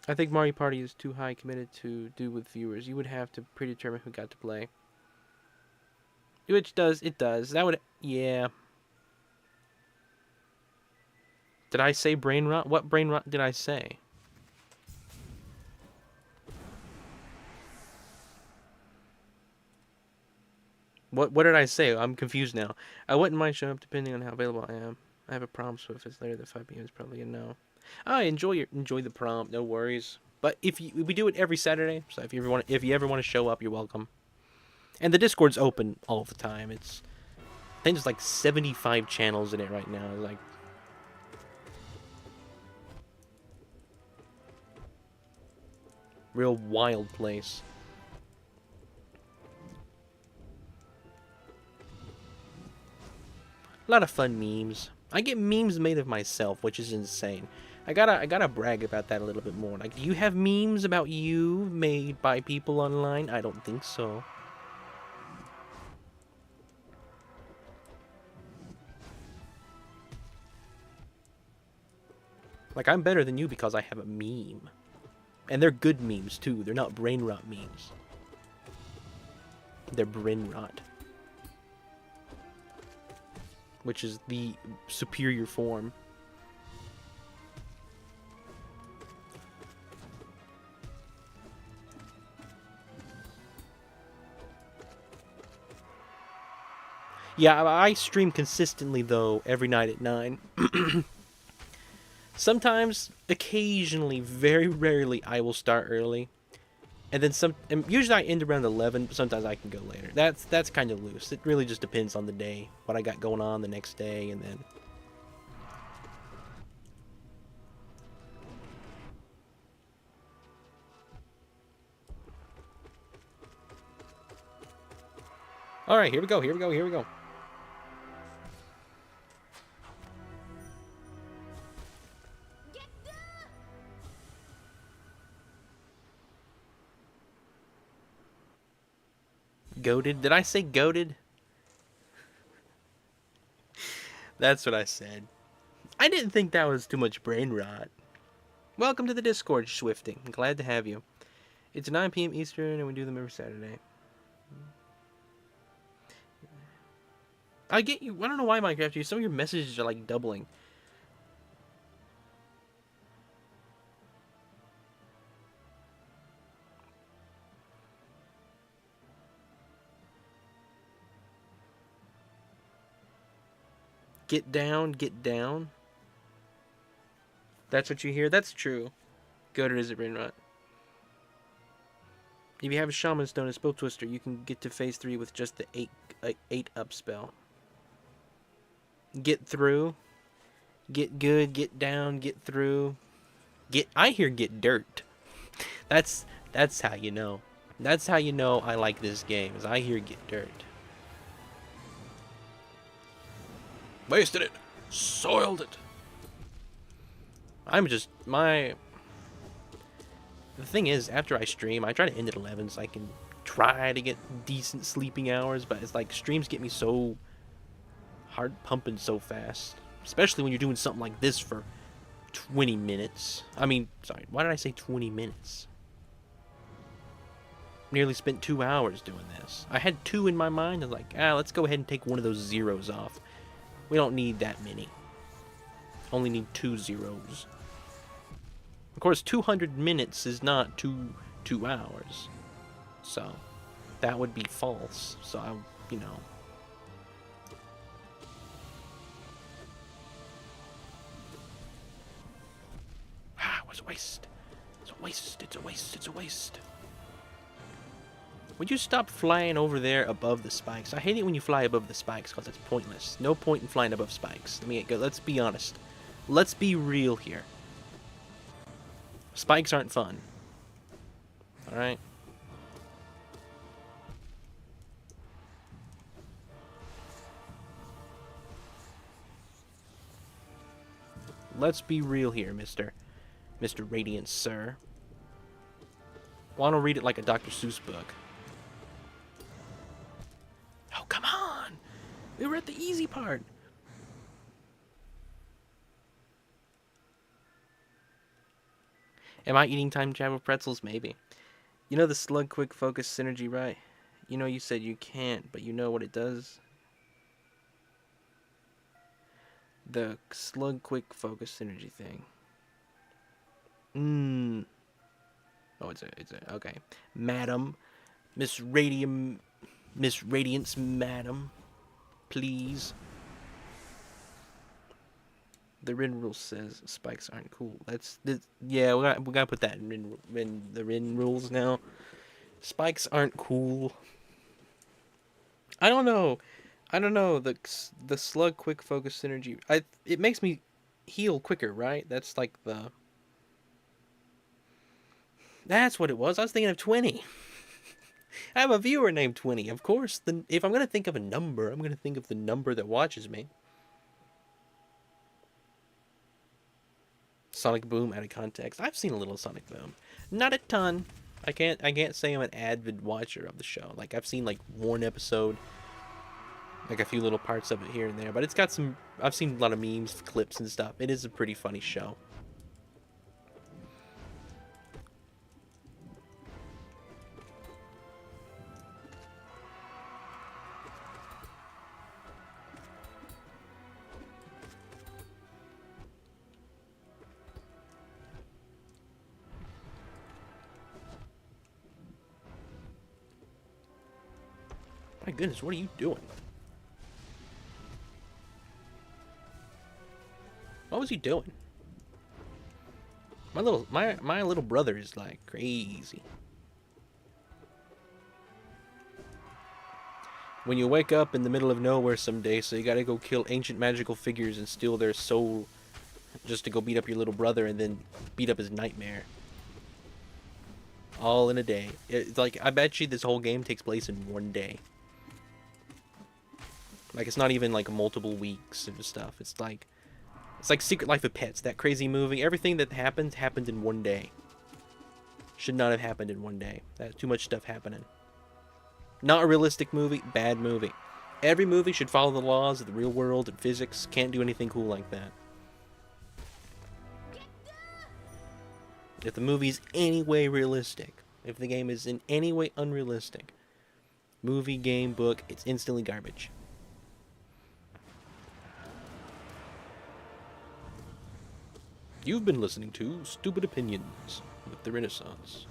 I think Mario Party is too high committed to do with viewers. You would have to predetermine who got to play. Which does, it does. That would, yeah. Did I say brain rot? What brain rot did I say? What did I say? I'm confused now. I wouldn't mind showing up depending on how available I am. I have a prom, so if it's later than 5 p.m., it's probably a no. I enjoy the prom, no worries. But we do it every Saturday, so if you ever want to show up, you're welcome. And the Discord's open all the time. I think there's like 75 channels in it right now. Like, real wild place. A lot of fun memes. I get memes made of myself, which is insane. I gotta brag about that a little bit more. Like, do you have memes about you made by people online? I don't think so. Like, I'm better than you because I have a meme. And they're good memes, too. They're not brain rot memes. They're brain rot. Which is the superior form. Yeah, I stream consistently, though, every night at 9. Sometimes, occasionally, very rarely, I will start early. And then and usually I end around 11, but sometimes I can go later. That's kind of loose. It really just depends on the day, what I got going on the next day, and then... Alright, here we go, here we go, here we go. Goated? Did I say goated? That's what I said. I didn't think that was too much brain rot. Welcome to the Discord, Swifting. I'm glad to have you. It's 9 p.m. Eastern, and we do them every Saturday. I get you. I don't know why, Minecraft. Some of your messages are like doubling. Get down, get down. That's what you hear? That's true. Goated is it brain rot. If you have a Shaman Stone and Spill Twister, you can get to phase 3 with just the 8 up spell. Get through. Get good, get down, get through. I hear get dirt. That's how you know. That's how you know I like this game, is I hear get dirt. Wasted it. Soiled it. I'm just, the thing is, after I stream, I try to end at 11 so I can try to get decent sleeping hours, but it's like streams get me so hard pumping so fast. Especially when you're doing something like this for 20 minutes. I mean, sorry, why did I say 20 minutes? Nearly spent 2 hours doing this. I had 2 in my mind, and like, let's go ahead and take one of those zeros off. We don't need that many. Only need 2 zeros. Of course, 200 minutes is not 2 hours. So, that would be false. So, you know. It was a waste. It's a waste. It's a waste. It's a waste. Would you stop flying over there above the spikes? I hate it when you fly above the spikes because it's pointless. No point in flying above spikes. Let's be honest. Let's be real here. Spikes aren't fun. Alright? Let's be real here, Mr. Radiant Sir. Want to read it like a Dr. Seuss book. Oh, come on! We were at the easy part. Am I eating time travel pretzels? Maybe. You know the slug quick focus synergy, right? You know you said you can't, but you know what it does? The slug quick focus synergy thing. Oh, it's a, okay. Madam. Miss Radiance, madam. Please. The Rin rule says spikes aren't cool. Yeah, we gotta put that in the Rin rules now. Spikes aren't cool. I don't know. The slug quick focus synergy. It makes me heal quicker, right? That's like the. That's what it was. I was thinking of 20. I have a viewer named 20. Of course, if I'm gonna think of a number, I'm gonna think of the number that watches me. Sonic Boom out of context. I've seen a little Sonic Boom. Not a ton. I can't say I'm an avid watcher of the show. Like I've seen like one episode, like a few little parts of it here and there, but it's got some. I've seen a lot of memes, clips and stuff. It is a pretty funny show. My goodness, what are you doing? What was he doing? My little brother is like crazy. When you wake up in the middle of nowhere someday, so you gotta go kill ancient magical figures and steal their soul just to go beat up your little brother and then beat up his nightmare. All in a day. It's like, I bet you this whole game takes place in one day. Like, it's not even like multiple weeks and stuff. It's like Secret Life of Pets, that crazy movie. Everything that happened in one day. Should not have happened in one day. That's too much stuff happening. Not a realistic movie, bad movie. Every movie should follow the laws of the real world and physics. Can't do anything cool like that. If the movie's any way realistic, if the game is in any way unrealistic, movie, game, book, it's instantly garbage. You've been listening to Stupid Opinions with the Renaissance.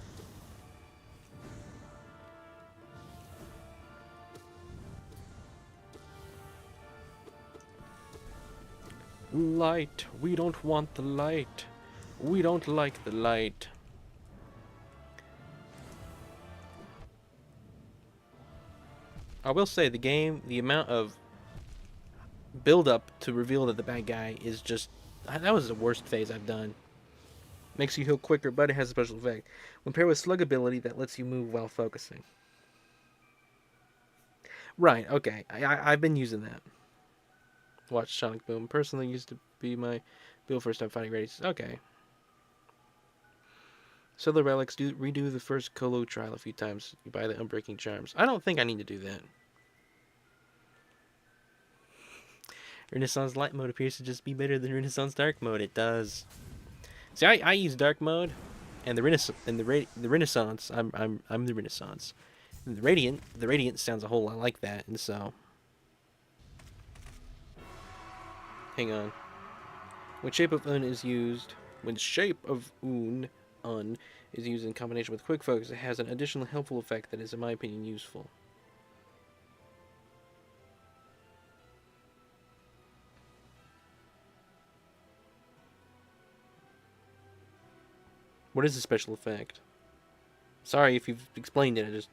Light, we don't want the light. We don't like the light. I will say the game, the amount of build up to reveal that the bad guy is just, that was the worst phase I've done. Makes you heal quicker, but it has a special effect. When paired with slug ability that lets you move while focusing. Right, okay. I've been using that. Watch Sonic Boom. Personally used to be my build first time fighting ready. Okay. Sell the relics, redo the first Colo trial a few times. You buy the Unbreaking Charms. I don't think I need to do that. Renaissance Light mode appears to just be better than Renaissance Dark mode. It does. See, I use Dark mode, and the Renaissance. I'm the Renaissance. And the Radiant sounds a whole lot like that, and so. Hang on. When Shape of Un is used, Un is used in combination with Quick Focus, it has an additional helpful effect that is, in my opinion, useful. What is the special effect? Sorry if you've explained it, I just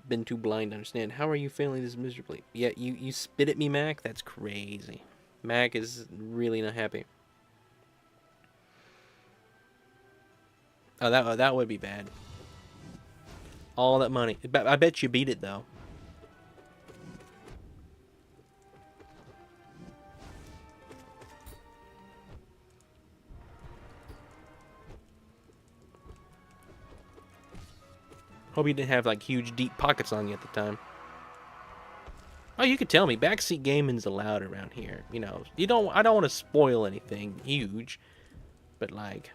been too blind to understand. How are you failing this miserably? Yeah, you spit at me, Mac? That's crazy. Mac is really not happy. Oh, that would be bad. All that money. I bet you beat it, though. Hope you didn't have, like, huge, deep pockets on you at the time. Oh, you could tell me. Backseat gaming's allowed around here. You know, I don't want to spoil anything huge. But, like,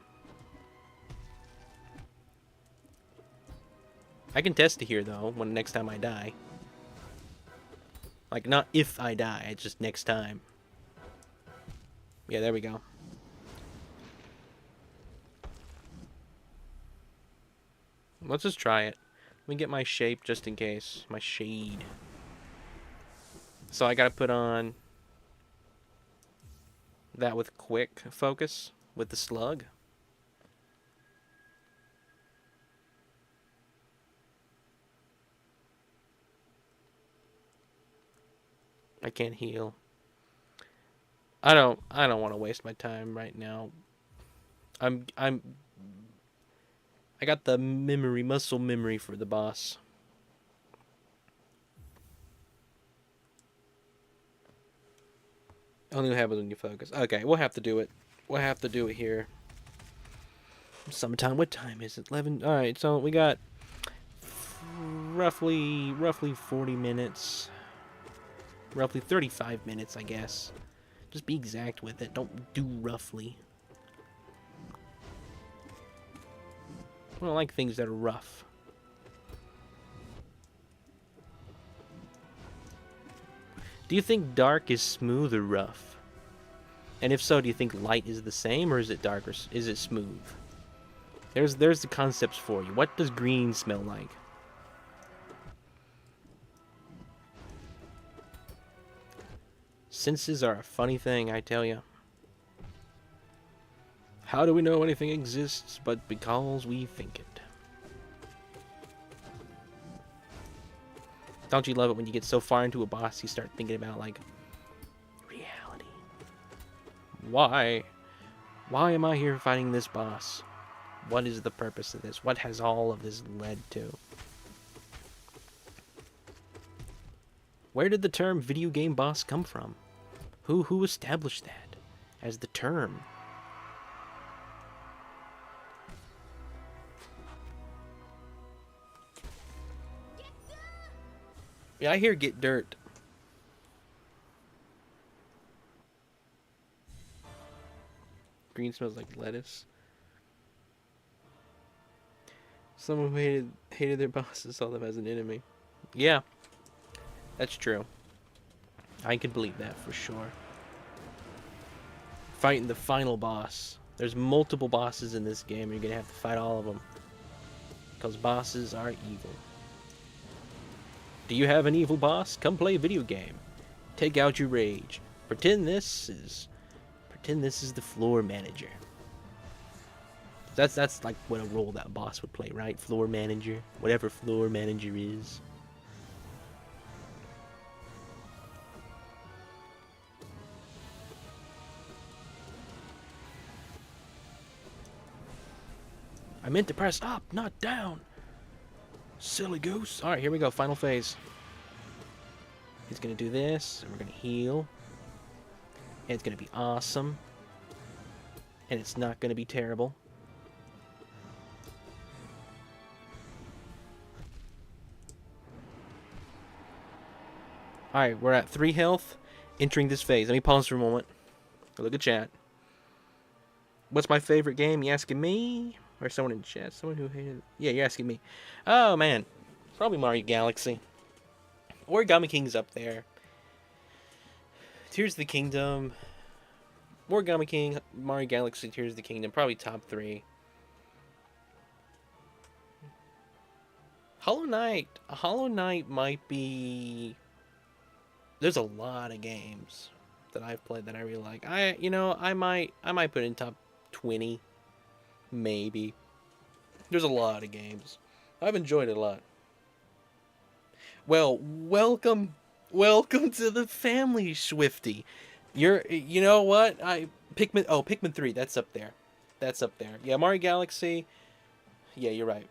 I can test it here, though, when next time I die. Like, not if I die, it's just next time. Yeah, there we go. Let's just try it. Let me get my shape just in case. My shade. So I gotta put on that with quick focus with the slug. I can't heal. I don't want to waste my time right now. I got the muscle memory for the boss. Only what happens when you focus. Okay, we'll have to do it. We'll have to do it here. Sometime. What time is it? 11. All right, so we got roughly 40 minutes. Roughly 35 minutes, I guess. Just be exact with it. Don't do roughly. I don't like things that are rough. Do you think dark is smooth or rough? And if so, do you think light is the same, or is it dark, or is it smooth? There's the concepts for you. What does green smell like? Senses are a funny thing, I tell you. How do we know anything exists but Because we think it. Don't you love it when you get so far into a boss, you start thinking about, like, reality? Why? Why am I here fighting this boss? What is the purpose of this? What has all of this led to? Where did the term video game boss come from? Who established that as the term? Yeah, I hear get dirt. Green smells like lettuce. Someone who hated their bosses saw them as an enemy. Yeah, that's true. I can believe that for sure. Fighting the final boss. There's multiple bosses in this game. You're gonna have to fight all of them. Because bosses are evil. Do you have an evil boss? Come play a video game. Take out your rage. Pretend this is the floor manager. That's like what a role that boss would play, right? Floor manager, whatever floor manager is. I meant to press up, not down. Silly goose. All right, here we go. Final phase. He's gonna do this, and we're gonna heal. And it's gonna be awesome. And it's not gonna be terrible. Alright, we're at 3 health, entering this phase. Let me pause for a moment. Look at chat. What's my favorite game? You asking me? Or someone in chat? Someone who hated... Yeah, you're asking me. Oh, man. Probably Mario Galaxy. Origami King's up there. Tears of the Kingdom. Origami King, Mario Galaxy, Tears of the Kingdom. Probably top 3. Hollow Knight. Hollow Knight might be... There's a lot of games that I've played that I really like. I might put in top 20, maybe. There's a lot of games. I've enjoyed it a lot. Well, welcome to the family, Swifty. You know what? Pikmin 3, that's up there. That's up there. Yeah, Mario Galaxy. Yeah, you're right.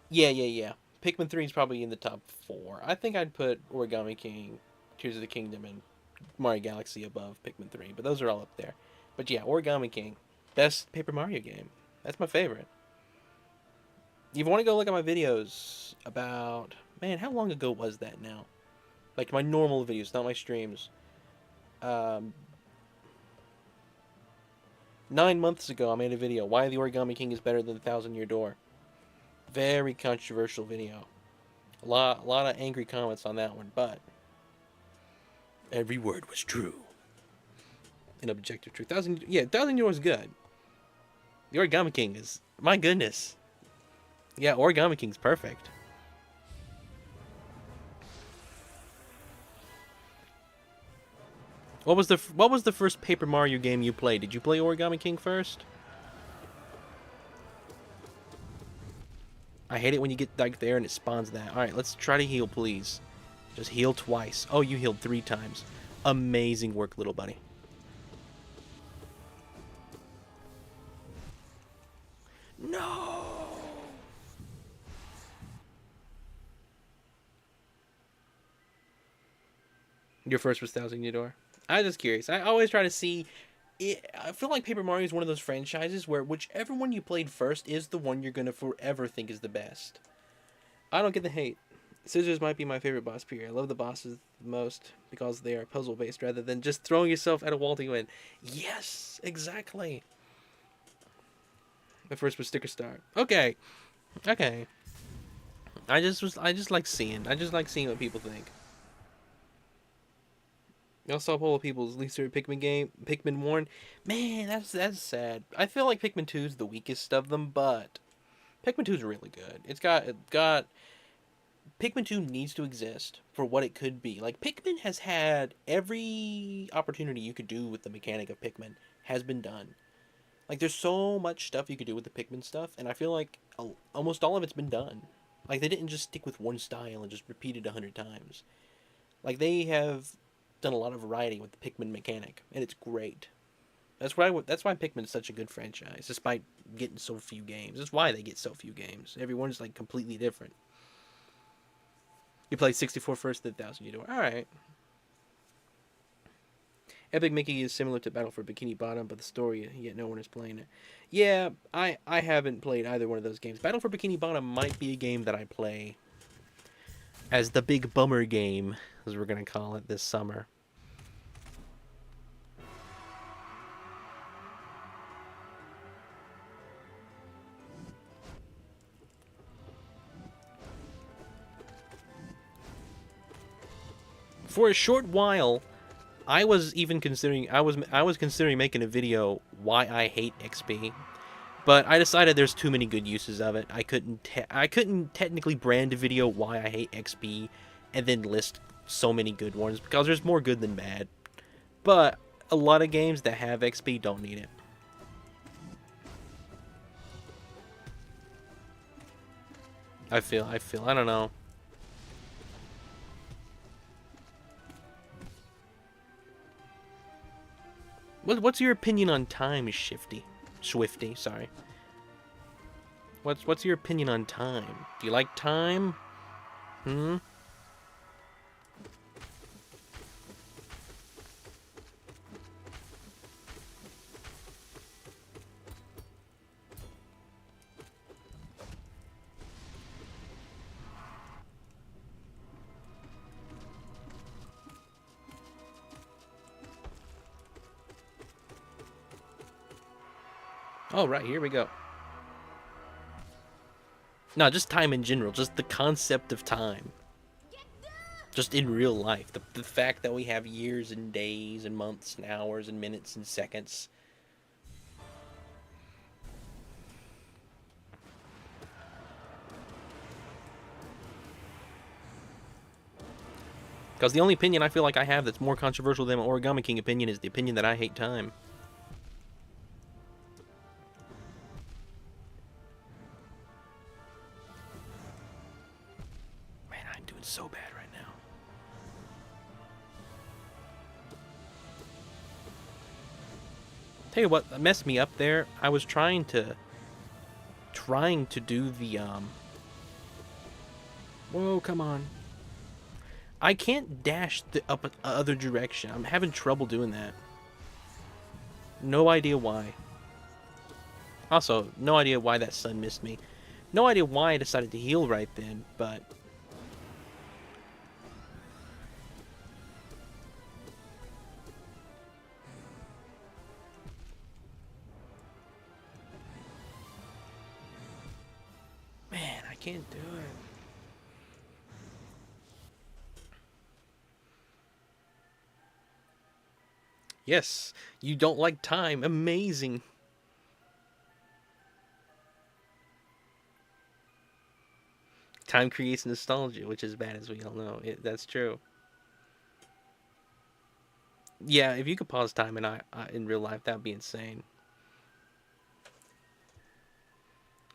Yeah. Pikmin 3 is probably in the top 4. I think I'd put Origami King, Tears of the Kingdom, and Mario Galaxy above Pikmin 3. But those are all up there. But yeah, Origami King. Best Paper Mario game. That's my favorite. If you want to go look at my videos about... Man, how long ago was that now? Like my normal videos, not my streams. 9 months ago, I made a video. Why the Origami King is better than the Thousand Year Door. Very controversial video. A lot of angry comments on that one, but every word was true. An objective truth. Thousand Year Door is good. The Origami King is, my goodness. Yeah, Origami King's perfect. What was the first Paper Mario game you played? Did you play Origami King first? I hate it when you get like there and it spawns that. Alright, let's try to heal, please. Just heal twice. Oh, you healed 3 times. Amazing work, little buddy. No! Your first was Thousand Year Door? I was just curious. I always try to see... I feel like Paper Mario is one of those franchises where whichever one you played first is the one you're going to forever think is the best. I don't get the hate. Scissors might be my favorite boss period. I love the bosses the most because they are puzzle-based rather than just throwing yourself at a wall to win. Yes, exactly. The first was Sticker Star. Okay. I just like seeing what people think. Y'all saw all of people's least favorite Pikmin game, Pikmin 1. Man, that's sad. I feel like Pikmin 2 is the weakest of them, but Pikmin 2 is really good. It's got Pikmin 2 needs to exist for what it could be. Like, Pikmin has had every opportunity you could do with the mechanic of Pikmin has been done. Like, there's so much stuff you could do with the Pikmin stuff, and I feel like almost all of it's been done. Like, they didn't just stick with one style and just repeat it 100 times. Like, they have done a lot of variety with the Pikmin mechanic, and it's great. That's why Pikmin's such a good franchise, despite getting so few games. That's why they get so few games. Everyone's, like, completely different. You play 64 first, then 1000 you do. Alright. Epic Mickey is similar to Battle for Bikini Bottom, but the story, yet no one is playing it. Yeah, I haven't played either one of those games. Battle for Bikini Bottom might be a game that I play as the big bummer game, as we're going to call it this summer. For a short while, I was considering making a video why I hate XP, but I decided there's too many good uses of it. I couldn't technically brand a video why I hate XP and then list so many good ones, because there's more good than bad. But a lot of games that have XP don't need it. I feel I don't know. What's your opinion on time, Swifty, sorry. What's your opinion on time? Do you like time? Hmm? Oh, right, here we go. No, just time in general. Just the concept of time. Just in real life. The fact that we have years and days and months and hours and minutes and seconds. Because the only opinion I feel like I have that's more controversial than my Origami King opinion is the opinion that I hate time. So bad right now. Tell you what messed me up there. I was trying to do the Whoa, come on. I can't dash the other direction. I'm having trouble doing that. No idea why. Also, no idea why that sun missed me. No idea why I decided to heal right then, but can't do it. Yes, you don't like time. Amazing. Time creates nostalgia, which is bad, as we all know. That's true. Yeah, if you could pause time and in real life, that would be insane.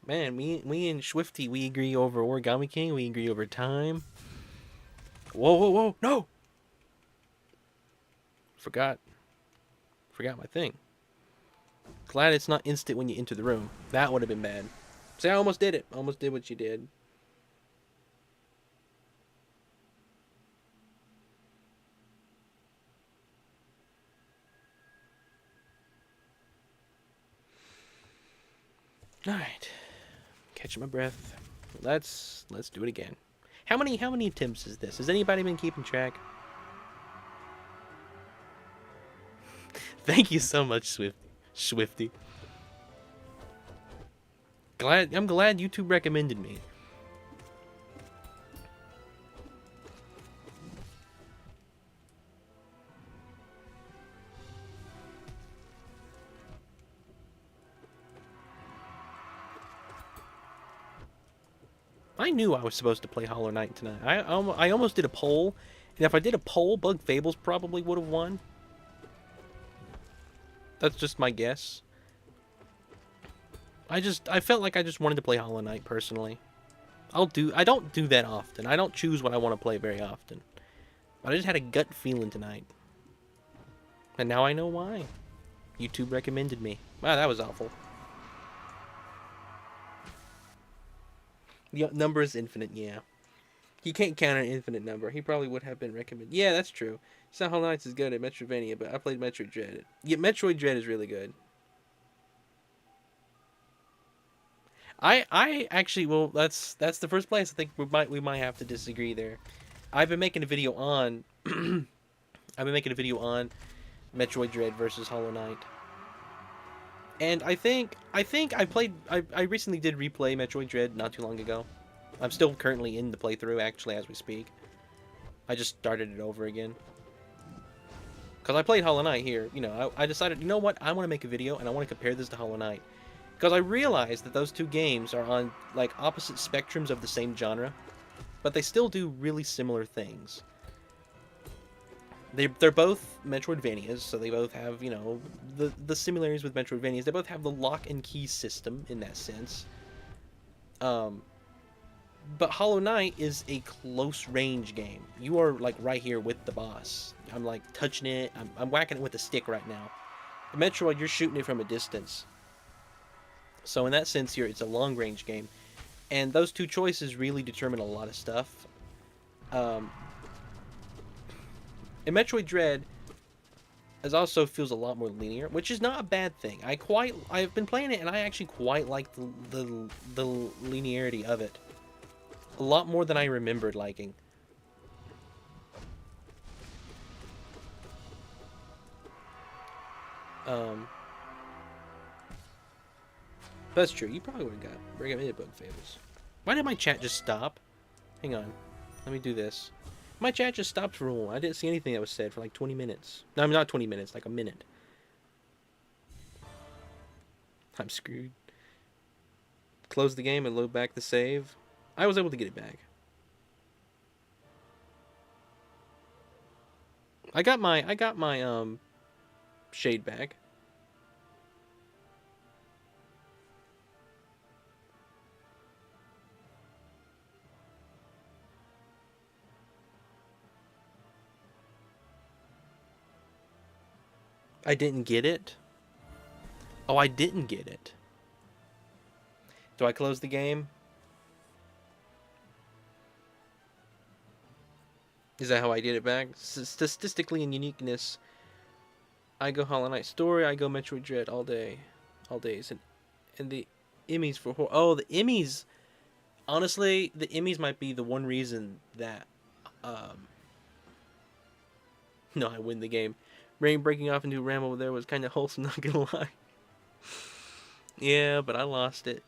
Man, me and Swifty, we agree over Origami King. We agree over time. Whoa, whoa, whoa! No. Forgot my thing. Glad it's not instant when you enter the room. That would have been bad. See, I almost did it. Almost did what you did. All right. Catching my breath. Let's do it again. How many attempts is this? Has anybody been keeping track? Thank you so much, Swifty. I'm glad YouTube recommended me. I knew I was supposed to play Hollow Knight tonight. I almost did a poll, and if I did a poll, Bug Fables probably would have won. That's just my guess. I felt like I just wanted to play Hollow Knight personally. I don't do that often. I don't choose what I want to play very often. But I just had a gut feeling tonight. And now I know why. YouTube recommended me. Wow, that was awful. The number is infinite, yeah. He can't count an infinite number. He probably would have been recommended. Yeah, that's true. It's not Hollow Knight's as good at Metroidvania, but I played Metroid Dread. Yeah, Metroid Dread is really good. I actually, well, that's the first place. I think we might have to disagree there. I've been making a video on I've been making a video on Metroid Dread versus Hollow Knight. And I think I recently did replay Metroid Dread not too long ago. I'm still currently in the playthrough actually as we speak. I just started it over again. Cuz I played Hollow Knight here, you know, I decided, you know what? I want to make a video and I want to compare this to Hollow Knight. Because I realized that those two games are on like opposite spectrums of the same genre, but they still do really similar things. They're both Metroidvanias, so they both have, you know, the similarities with Metroidvanias. They both have the lock and key system in that sense. But Hollow Knight is a close range game. You are like right here with the boss. I'm like touching it. I'm whacking it with a stick right now. In Metroid, you're shooting it from a distance. So in that sense, it's a long range game, and those two choices really determine a lot of stuff. In Metroid Dread, it also feels a lot more linear, which is not a bad thing. I've been playing it, and I actually quite like the linearity of it. A lot more than I remembered liking. That's true. You probably would have got recommended Bug Fables. Why did my chat just stop? Hang on. Let me do this. My chat just stopped for a moment. I didn't see anything that was said for like 20 minutes. No, I'm not 20 minutes, like a minute. I'm screwed. Close the game and load back the save. I was able to get it back. I got my shade back. I didn't get it? Oh, I didn't get it. Do I close the game? Is that how I get it back? Statistically and uniqueness, I go Hollow Knight story, I go Metroid Dread all day. All days. And the Emmys for horror. Oh, the Emmys. Honestly, the Emmys might be the one reason that no, I win the game. Rain breaking off into a ramble there was kind of wholesome, not gonna lie. Yeah, but I lost it.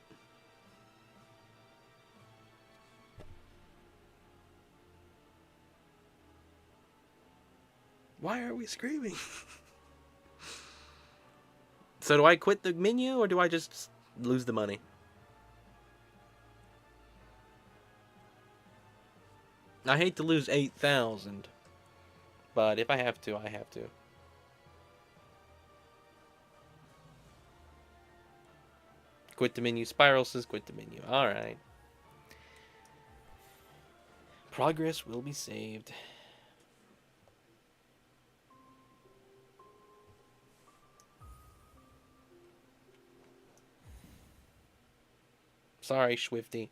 Why are we screaming? So do I quit the menu or do I just lose the money? I hate to lose 8,000, but if I have to, I have to. Quit the menu. Spiral says quit the menu. Alright. Progress will be saved. Sorry, Swifty.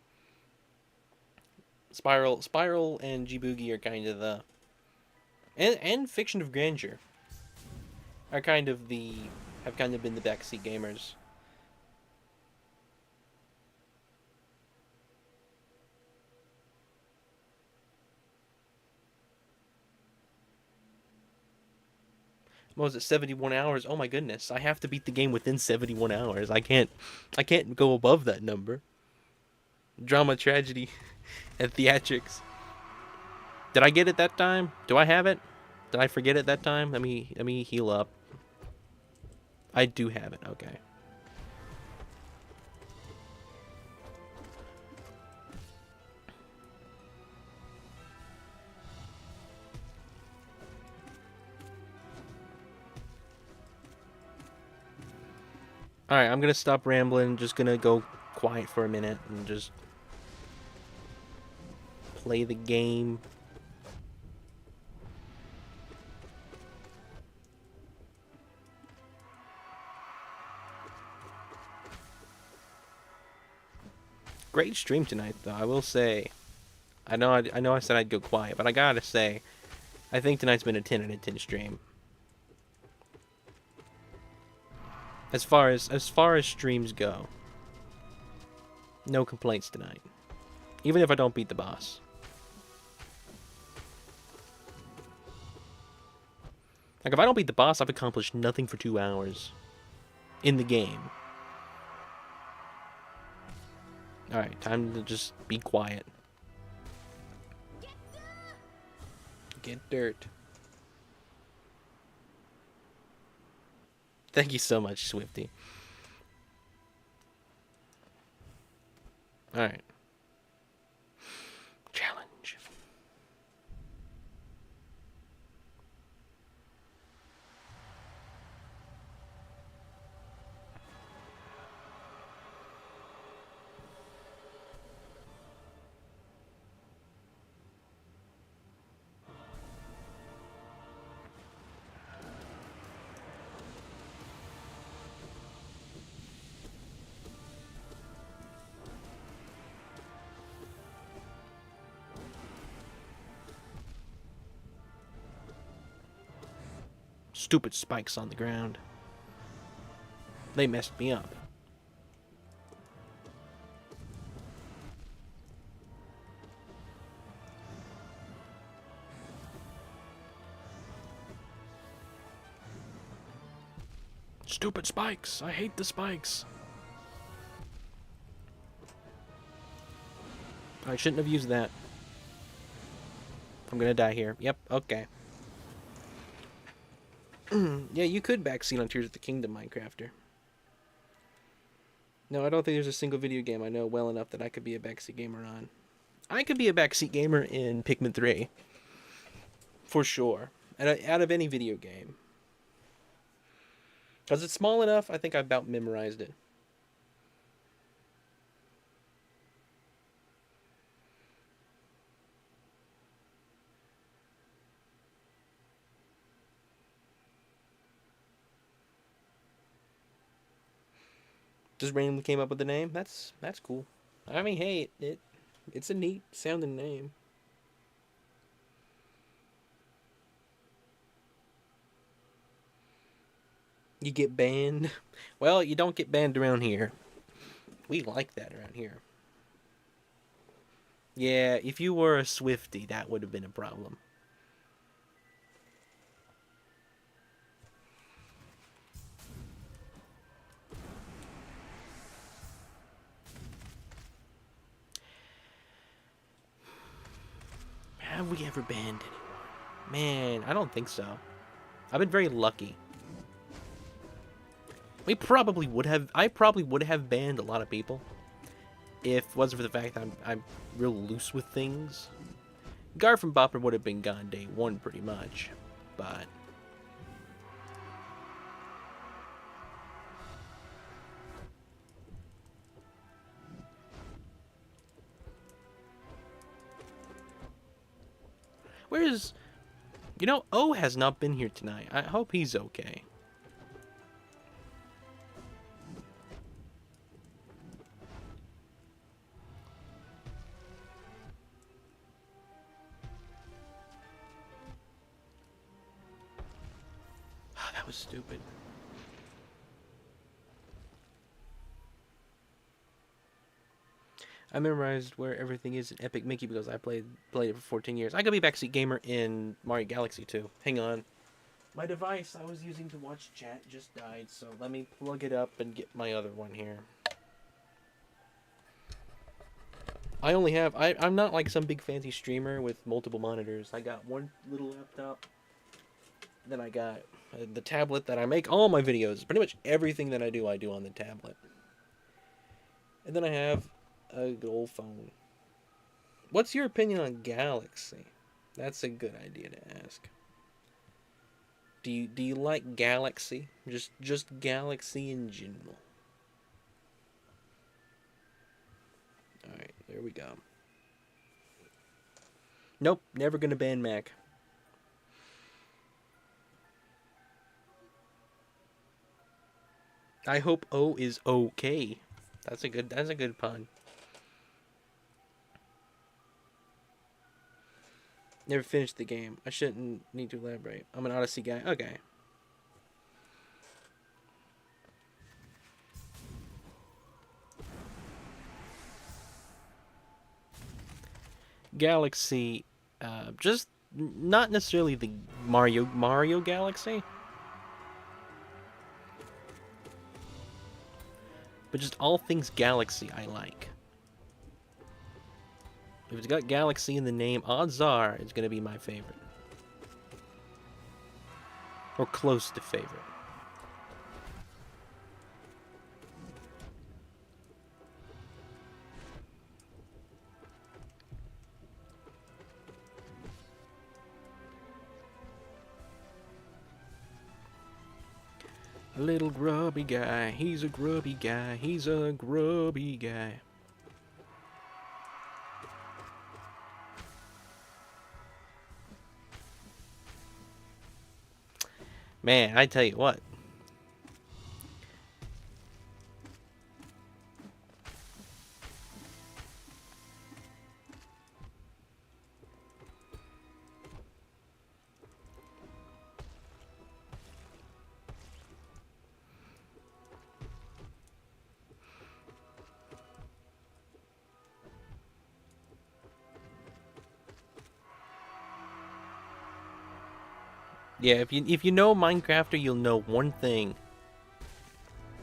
Spiral and G-Boogie are kind of the... And Fiction of Grandeur are kind of the... have kind of been the backseat gamers. What was it, 71 hours? Oh my goodness, I have to beat the game within 71 hours. I can't go above that number. Drama, tragedy, and theatrics. Did I get it that time? Do I have it? Did I forget it that time? Let me heal up. I do have it, okay. Alright, I'm gonna stop rambling. Just gonna go quiet for a minute and just play the game. Great stream tonight, though. I will say. I know I said I'd go quiet, but I gotta say, I think tonight's been a 10 out of 10 stream. As far as streams go, no complaints tonight. Even if I don't beat the boss. Like, if I don't beat the boss, I've accomplished nothing for 2 hours in the game. Alright, time to just be quiet. Get dirt. Thank you so much, Swifty. Alright. Challenge. Stupid spikes on the ground. They messed me up. Stupid spikes. I hate the spikes. I shouldn't have used that. I'm gonna die here. Yep, okay. Yeah, you could backseat on Tears of the Kingdom, Minecrafter. No, I don't think there's a single video game I know well enough that I could be a backseat gamer on. I could be a backseat gamer in Pikmin 3. For sure. Out of any video game. Because it's small enough, I think I about memorized it. Just randomly came up with the name. That's cool. I mean, hey, it's a neat sounding name. You get banned. Well, you don't get banned around here. We like that around here. Yeah, if you were a Swifty, that would have been a problem. Have we ever banned anyone? Man, I don't think so. I've been very lucky. I probably would have banned a lot of people if it wasn't for the fact that I'm real loose with things. Gar from Bopper would have been gone day one pretty much, but where's, O has not been here tonight. I hope he's okay. That was stupid. I memorized where everything is in Epic Mickey because I played it for 14 years. I could be backseat gamer in Mario Galaxy too. Hang on. My device I was using to watch chat just died, so let me plug it up and get my other one here. I'm not like some big fancy streamer with multiple monitors. I got one little laptop. Then I got the tablet that I make all my videos. Pretty much everything that I do on the tablet. And then I have a good old phone. What's your opinion on Galaxy? That's a good idea to ask. Do you like Galaxy? Just Galaxy in general. There we go. Nope, never gonna ban Mac. I hope O is okay. That's a good pun. Never finished the game. I shouldn't need to elaborate. I'm an Odyssey guy. Okay. Galaxy, just not necessarily the Mario Galaxy, but just all things Galaxy I like. If it's got Galaxy in the name, odds are it's gonna be my favorite. Or close to favorite. A little grubby guy, he's a grubby guy, he's a grubby guy. Man, I tell you what. Yeah, if you know Minecrafter, you'll know one thing.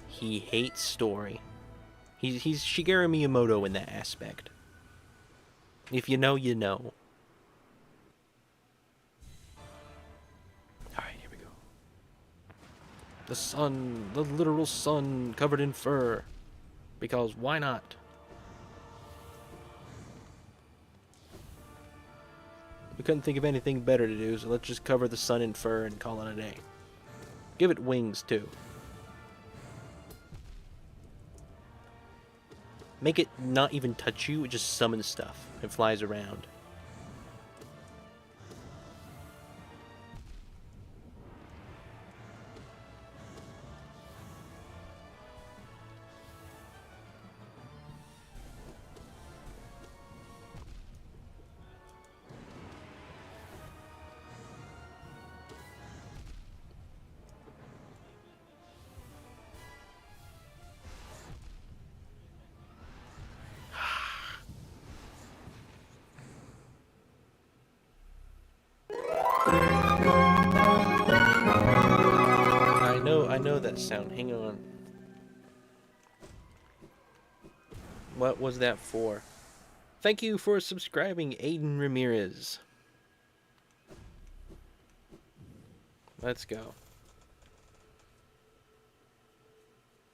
He hates story. He's Shigeru Miyamoto in that aspect. If you know, you know. Alright, here we go. The sun, the literal sun covered in fur. Because why not? We couldn't think of anything better to do, so let's just cover the sun in fur and call it a day. Give it wings, too. Make it not even touch you, it just summons stuff. It flies around. I know that sound. Hang on. What was that for? Thank you for subscribing, Aiden Ramirez. Let's go.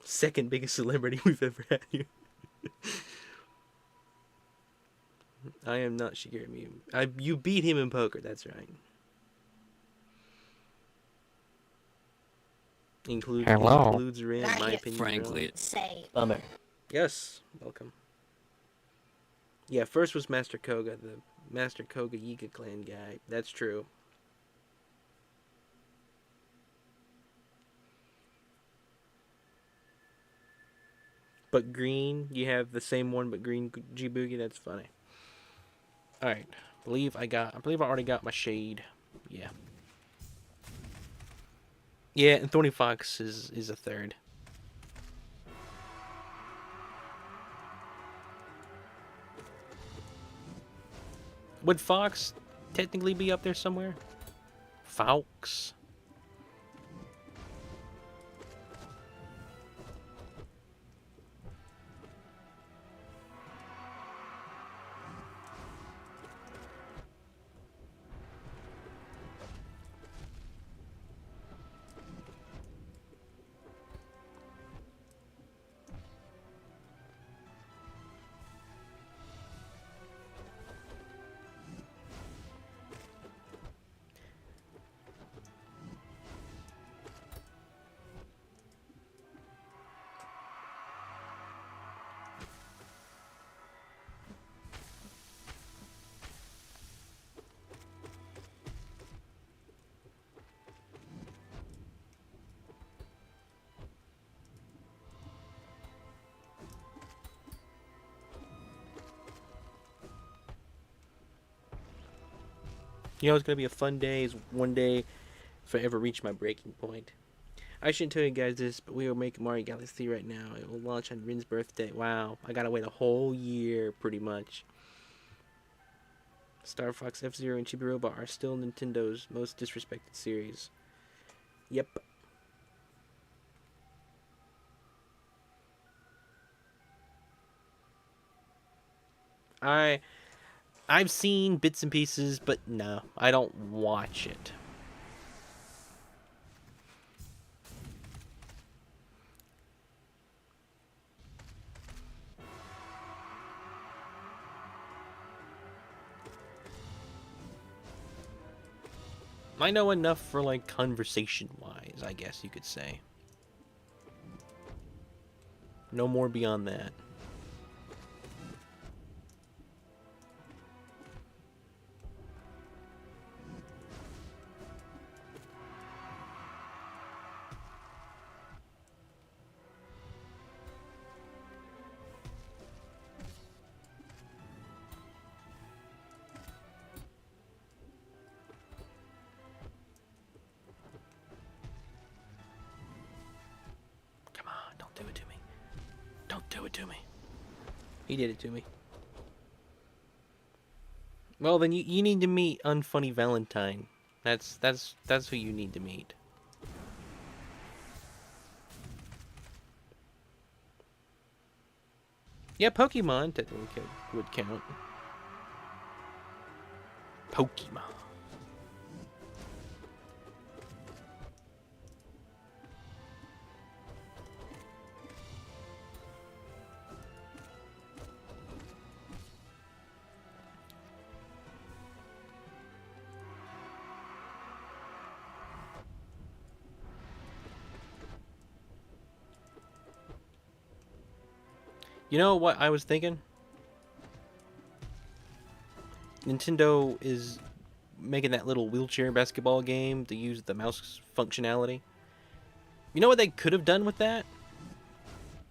Second biggest celebrity we've ever had here. I am not Shigeru Miyamoto. You beat him in poker, that's right. Includes Rin, in my opinion. Frankly, Say. bummer. Yes, welcome. Yeah, first was Master Koga, the Master Koga Yiga clan guy. That's true. But green, you have the same one, but green G-Boogie. That's funny. All right, I believe I already got my shade. Yeah. Yeah, and Thorny Fox is a third. Would Fox technically be up there somewhere? Faux. You know, it's gonna be a fun day. Is one day if I ever reach my breaking point. I shouldn't tell you guys this, but we are making Mario Galaxy right now. It will launch on Rin's birthday. Wow, I gotta wait a whole year, pretty much. Star Fox, F-Zero, and Chibi Robot are still Nintendo's most disrespected series. Yep. I've seen bits and pieces, but no, I don't watch it. I know enough for, like, conversation-wise, I guess you could say. No more beyond that. Do it to me. Don't do it to me. He did it to me. Well, then you need to meet UnFunny Valentine. That's who you need to meet. Yeah, Pokemon technically would count. Pokemon. You know what I was thinking? Nintendo is making that little wheelchair basketball game to use the mouse functionality. You know what they could have done with that?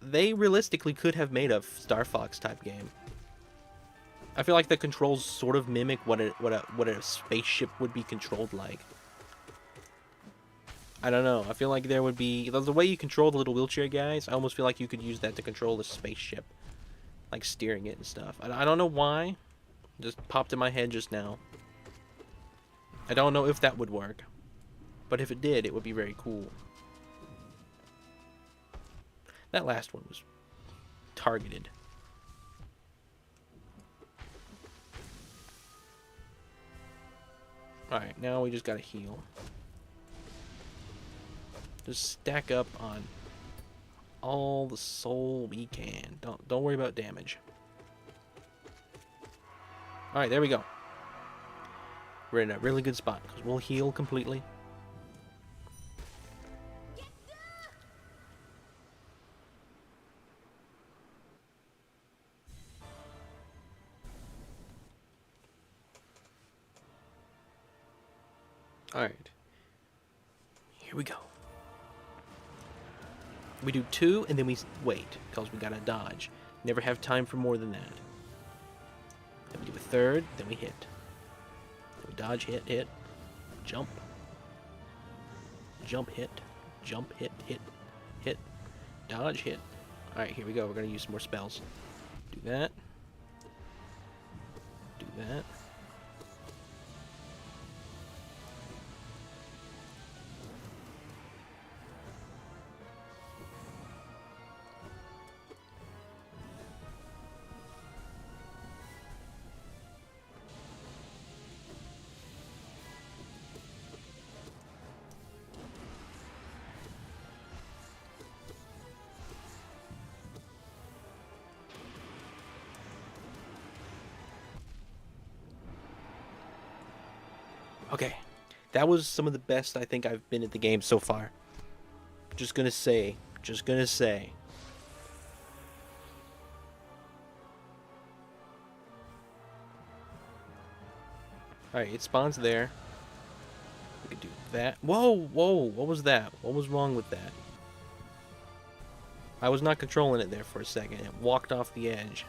They realistically could have made a Star Fox type game. I feel like the controls sort of mimic what a spaceship would be controlled like. I don't know. I feel like there would be... The way you control the little wheelchair guys, I almost feel like you could use that to control the spaceship. Like steering it and stuff. I don't know why. It just popped in my head just now. I don't know if that would work. But if it did, it would be very cool. That last one was targeted. Alright, now we just gotta heal. Just stack up on all the soul we can. Don't worry about damage. Alright, there we go. We're in a really good spot because we'll heal completely. Alright. Here we go. We do 2, and then we wait, because we gotta dodge. Never have time for more than that. Then we do a 3rd, then we hit. Then we dodge, hit, hit. Jump. Jump, hit. Jump, hit, hit. Hit. Dodge, hit. Alright, here we go. We're gonna use some more spells. Do that. Do that. Okay, that was some of the best I think I've been at the game so far. Just gonna say. Alright, it spawns there. We can do that. Whoa, what was that? What was wrong with that? I was not controlling it there for a second. It walked off the edge.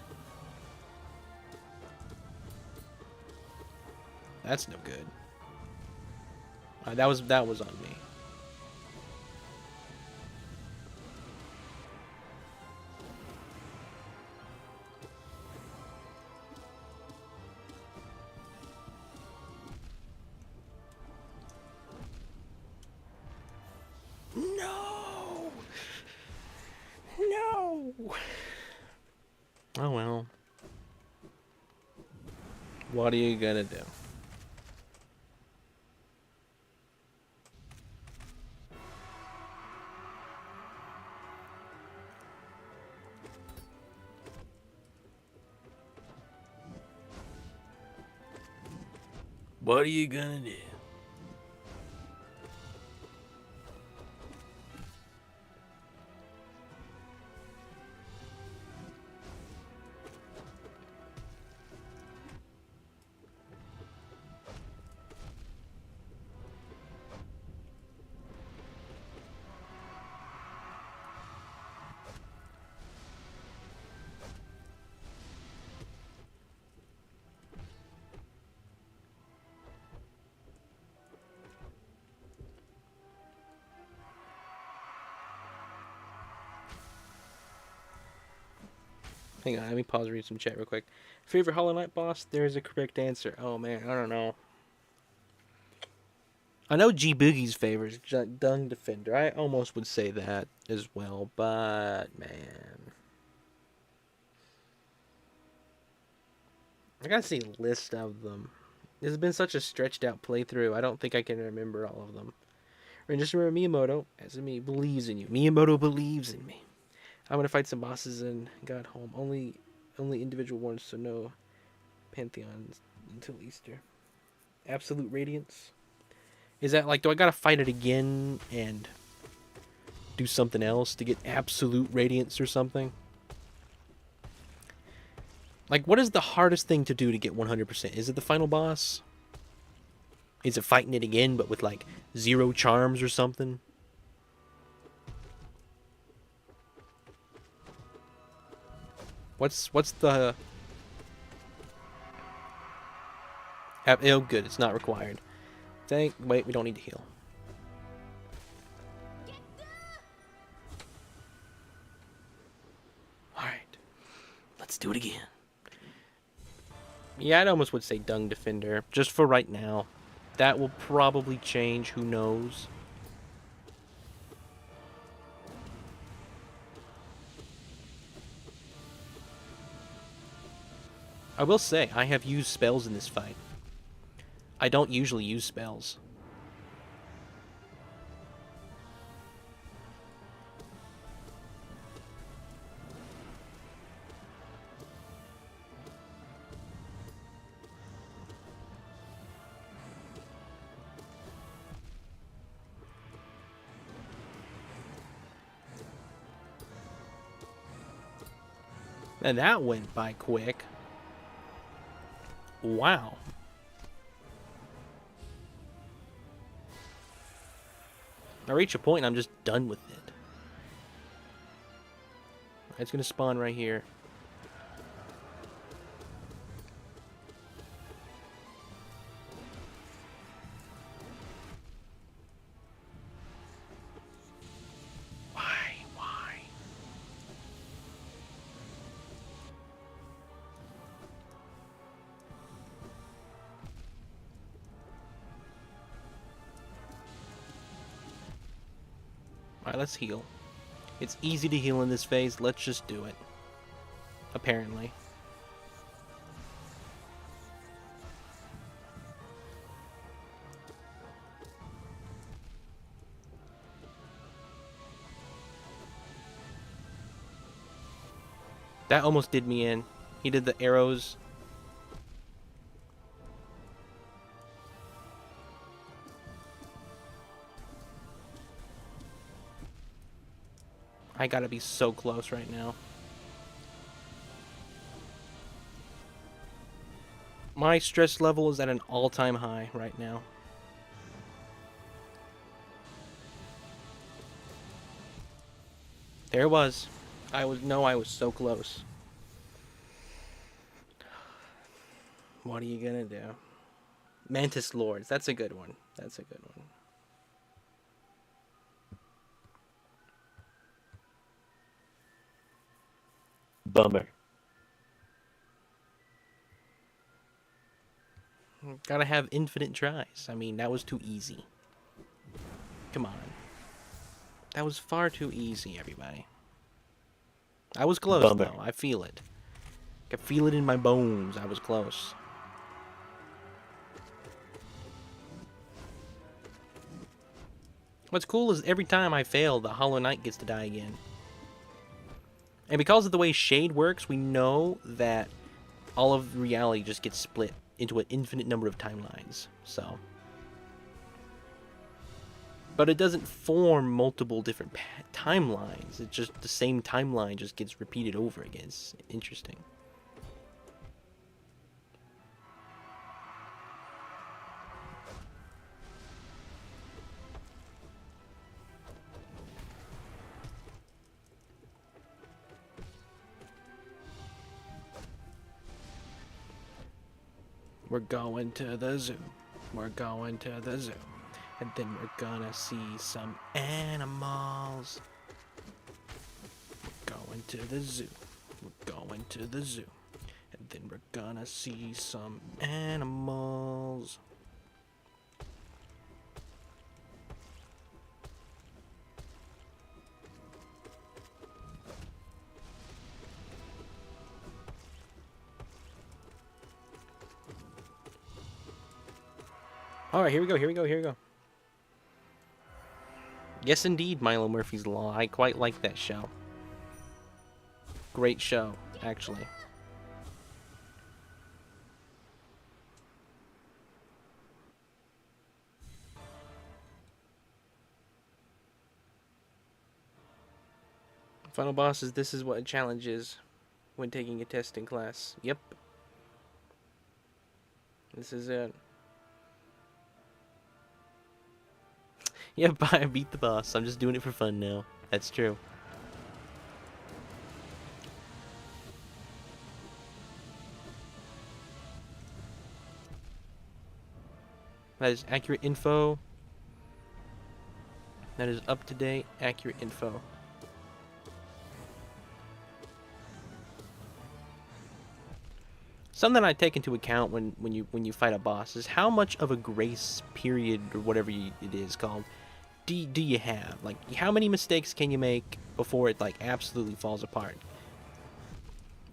That's no good. That was on me. No. No. Oh well. What are you gonna do? What are you gonna do? Hang on, let me pause and read some chat real quick. Favorite Hollow Knight boss? There is a correct answer. Oh man, I don't know. I know G Boogie's favorite is Dung Defender. I almost would say that as well, but man. I gotta see a list of them. This has been such a stretched out playthrough, I don't think I can remember all of them. And just remember Miyamoto, as in me, believes in you. Miyamoto believes in me. I'm gonna fight some bosses and got home. Only individual ones, so no pantheons until Easter. Absolute Radiance. Is that like, do I gotta fight it again and do something else to get Absolute Radiance or something? Like, what is the hardest thing to do to get 100%? Is it the final boss? Is it fighting it again, but with like 0 charms or something? What's the... Oh, good. It's not required. Wait, we don't need to heal. Alright. Let's do it again. Yeah, I almost would say Dung Defender. Just for right now. That will probably change. Who knows? I will say, I have used spells in this fight. I don't usually use spells. And that went by quick. Wow. I reach a point and I'm just done with it. It's gonna spawn right here. Why? Alright, let's heal. It's easy to heal in this phase. Let's just do it. Apparently. That almost did me in. He did the arrows. I gotta be so close right now. My stress level is at an all-time high right now. There it was. I was so close. What are you gonna do? Mantis Lords. That's a good one. That's a good one. Bummer. Gotta have infinite tries. I mean, that was too easy. Come on. That was far too easy, everybody. I was close, Bummer. though. I feel it. I can feel it in my bones. I was close. What's cool is every time I fail, the Hollow Knight gets to die again. And because of the way Shade works, we know that all of reality just gets split into an infinite number of timelines. So, but it doesn't form multiple different timelines. It's just the same timeline just gets repeated over again. It's interesting. We're going to the zoo. We're going to the zoo. And then we're gonna see some animals. We're going to the zoo. We're going to the zoo. And then we're gonna see some animals. Alright, here we go, here we go, here we go. Yes, indeed, Milo Murphy's Law. I quite like that show. Great show, actually. Final boss is this is what a challenge is when taking a test in class. Yep. This is it. Yep, I beat the boss. I'm just doing it for fun now. That's true. That is accurate info. That is up-to-date, accurate info. Something I take into account when you fight a boss is how much of a grace period or whatever it is called do you have? Like, how many mistakes can you make before it like absolutely falls apart?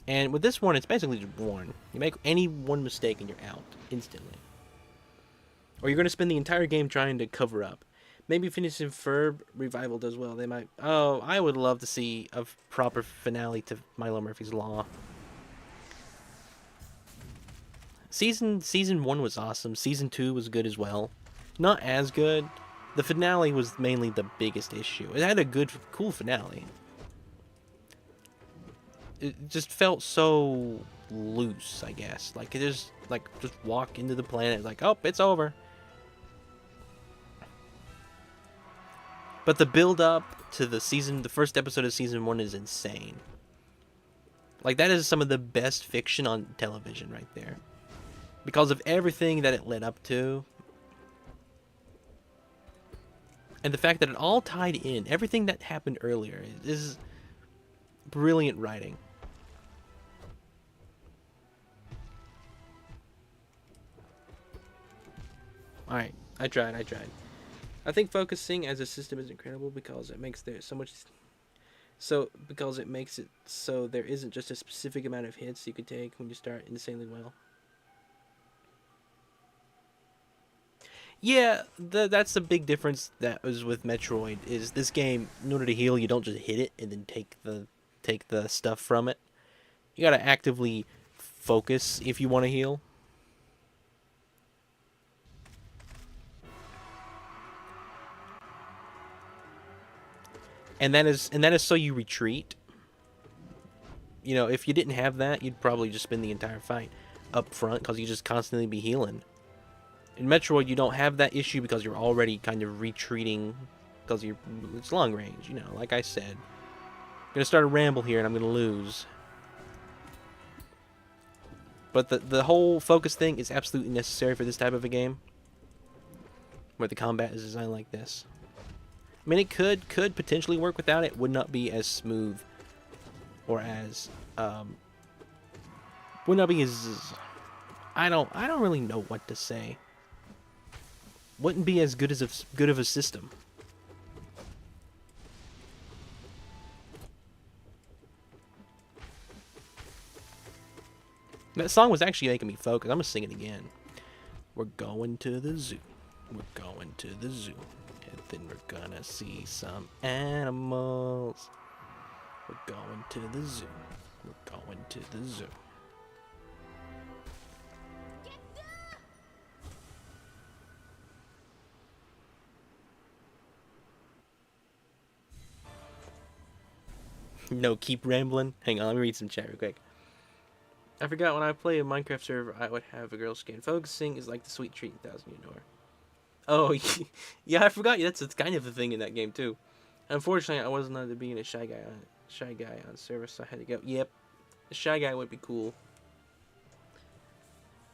And with this one, it's basically just one. You make any one mistake and you're out instantly. Or you're going to spend the entire game trying to cover up. Maybe finishing Ferb Revival does well. They might... Oh, I would love to see a proper finale to Milo Murphy's Law. Season 1 was awesome. Season 2 was good as well. Not as good. The finale was mainly the biggest issue. It had a good, cool finale. It just felt so loose, I guess. Like, it just walk into the planet, like, oh, it's over. But the build up to the first episode of season 1 is insane. Like, that is some of the best fiction on television right there. Because of everything that it led up to. And the fact that it all tied in. Everything that happened earlier is brilliant writing. Alright, I tried. I think focusing as a system is incredible because it makes there so much... because it makes it so there isn't just a specific amount of hits you could take when you start insanely well. Yeah, that's the big difference that was with Metroid, is this game, in order to heal, you don't just hit it and then take the stuff from it. You gotta actively focus if you want to heal. And that is so you retreat. You know, if you didn't have that, you'd probably just spend the entire fight up front because you just constantly be healing. In Metroid, you don't have that issue because you're already kind of retreating because it's long range, you know, like I said. I'm going to start a ramble here and I'm going to lose. But the whole focus thing is absolutely necessary for this type of a game, where the combat is designed like this. I mean, it could potentially work without it. Would not be as smooth, or as would not be as I don't really know what to say. Wouldn't be as good of a system. That song was actually making me focus. I'm gonna sing it again. We're going to the zoo. We're going to the zoo. And then we're gonna see some animals. We're going to the zoo. We're going to the zoo. No, keep rambling. Hang on, let me read some chat real quick. I forgot when I play a Minecraft server, I would have a girl skin. Focusing is like the sweet treat in Thousand Year Door. Oh, yeah, I forgot. That's kind of the thing in that game too. Unfortunately, I wasn't allowed to be a shy guy on server, so I had to go. Yep, a shy guy would be cool.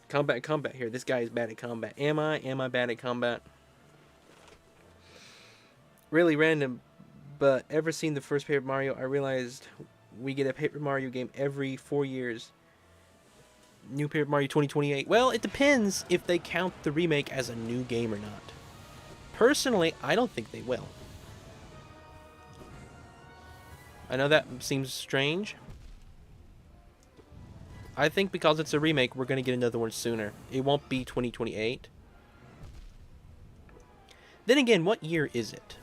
Combat here. This guy is bad at combat. Am I? Am I bad at combat? Really random, but ever seen the first Paper Mario? I realized we get a Paper Mario game every 4 years. New Paper Mario 2028. Well, it depends if they count the remake as a new game or not. Personally, I don't think they will. I know that seems strange. I think because it's a remake, we're going to get another one sooner. It won't be 2028. Then again, what year is it?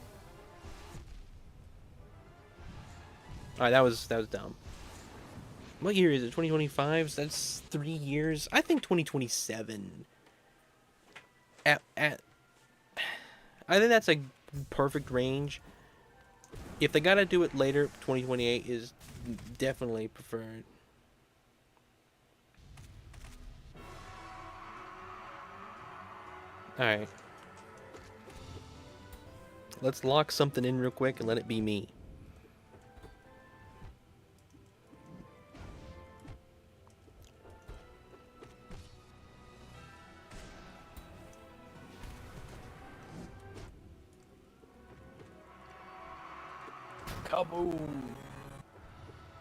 Alright, that was dumb. What year is it? 2025? So that's 3 years. I think 2027. I think that's a perfect range. If they gotta do it later, 2028 is definitely preferred. Alright. Let's lock something in real quick and let it be me. Kaboom!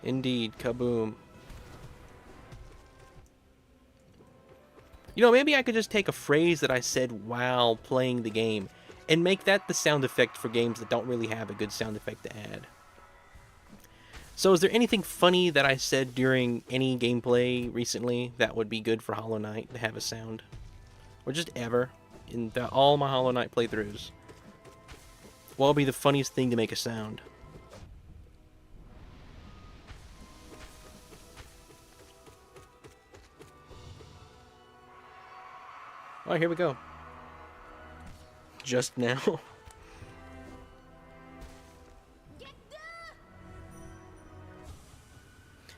Indeed, kaboom. You know, maybe I could just take a phrase that I said while playing the game and make that the sound effect for games that don't really have a good sound effect to add. So is there anything funny that I said during any gameplay recently that would be good for Hollow Knight to have a sound? Or just ever in all my Hollow Knight playthroughs? What would be the funniest thing to make a sound? Oh, here we go. Just now.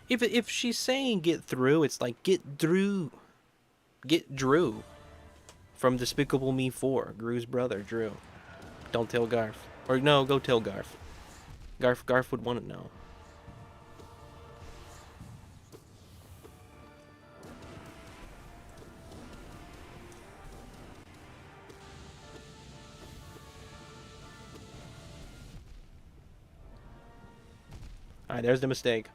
If she's saying get through, it's like get Drew. Get Drew. From Despicable Me 4, Gru's brother, Drew. Don't tell Garf. Or no, go tell Garf. Garf would want to know. Alright, there's the mistake.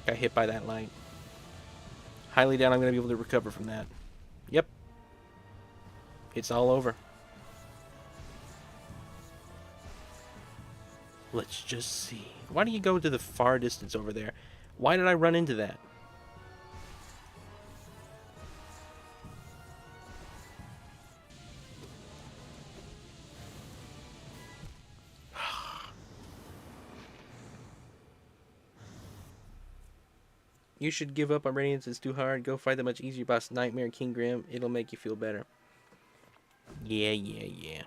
Got hit by that light. Highly doubt I'm going to be able to recover from that. Yep. It's all over. Let's just see. Why do you go to the far distance over there? Why did I run into that? You should give up on Radiance, it's too hard. Go fight the much easier boss, Nightmare King Grim. It'll make you feel better. Yeah.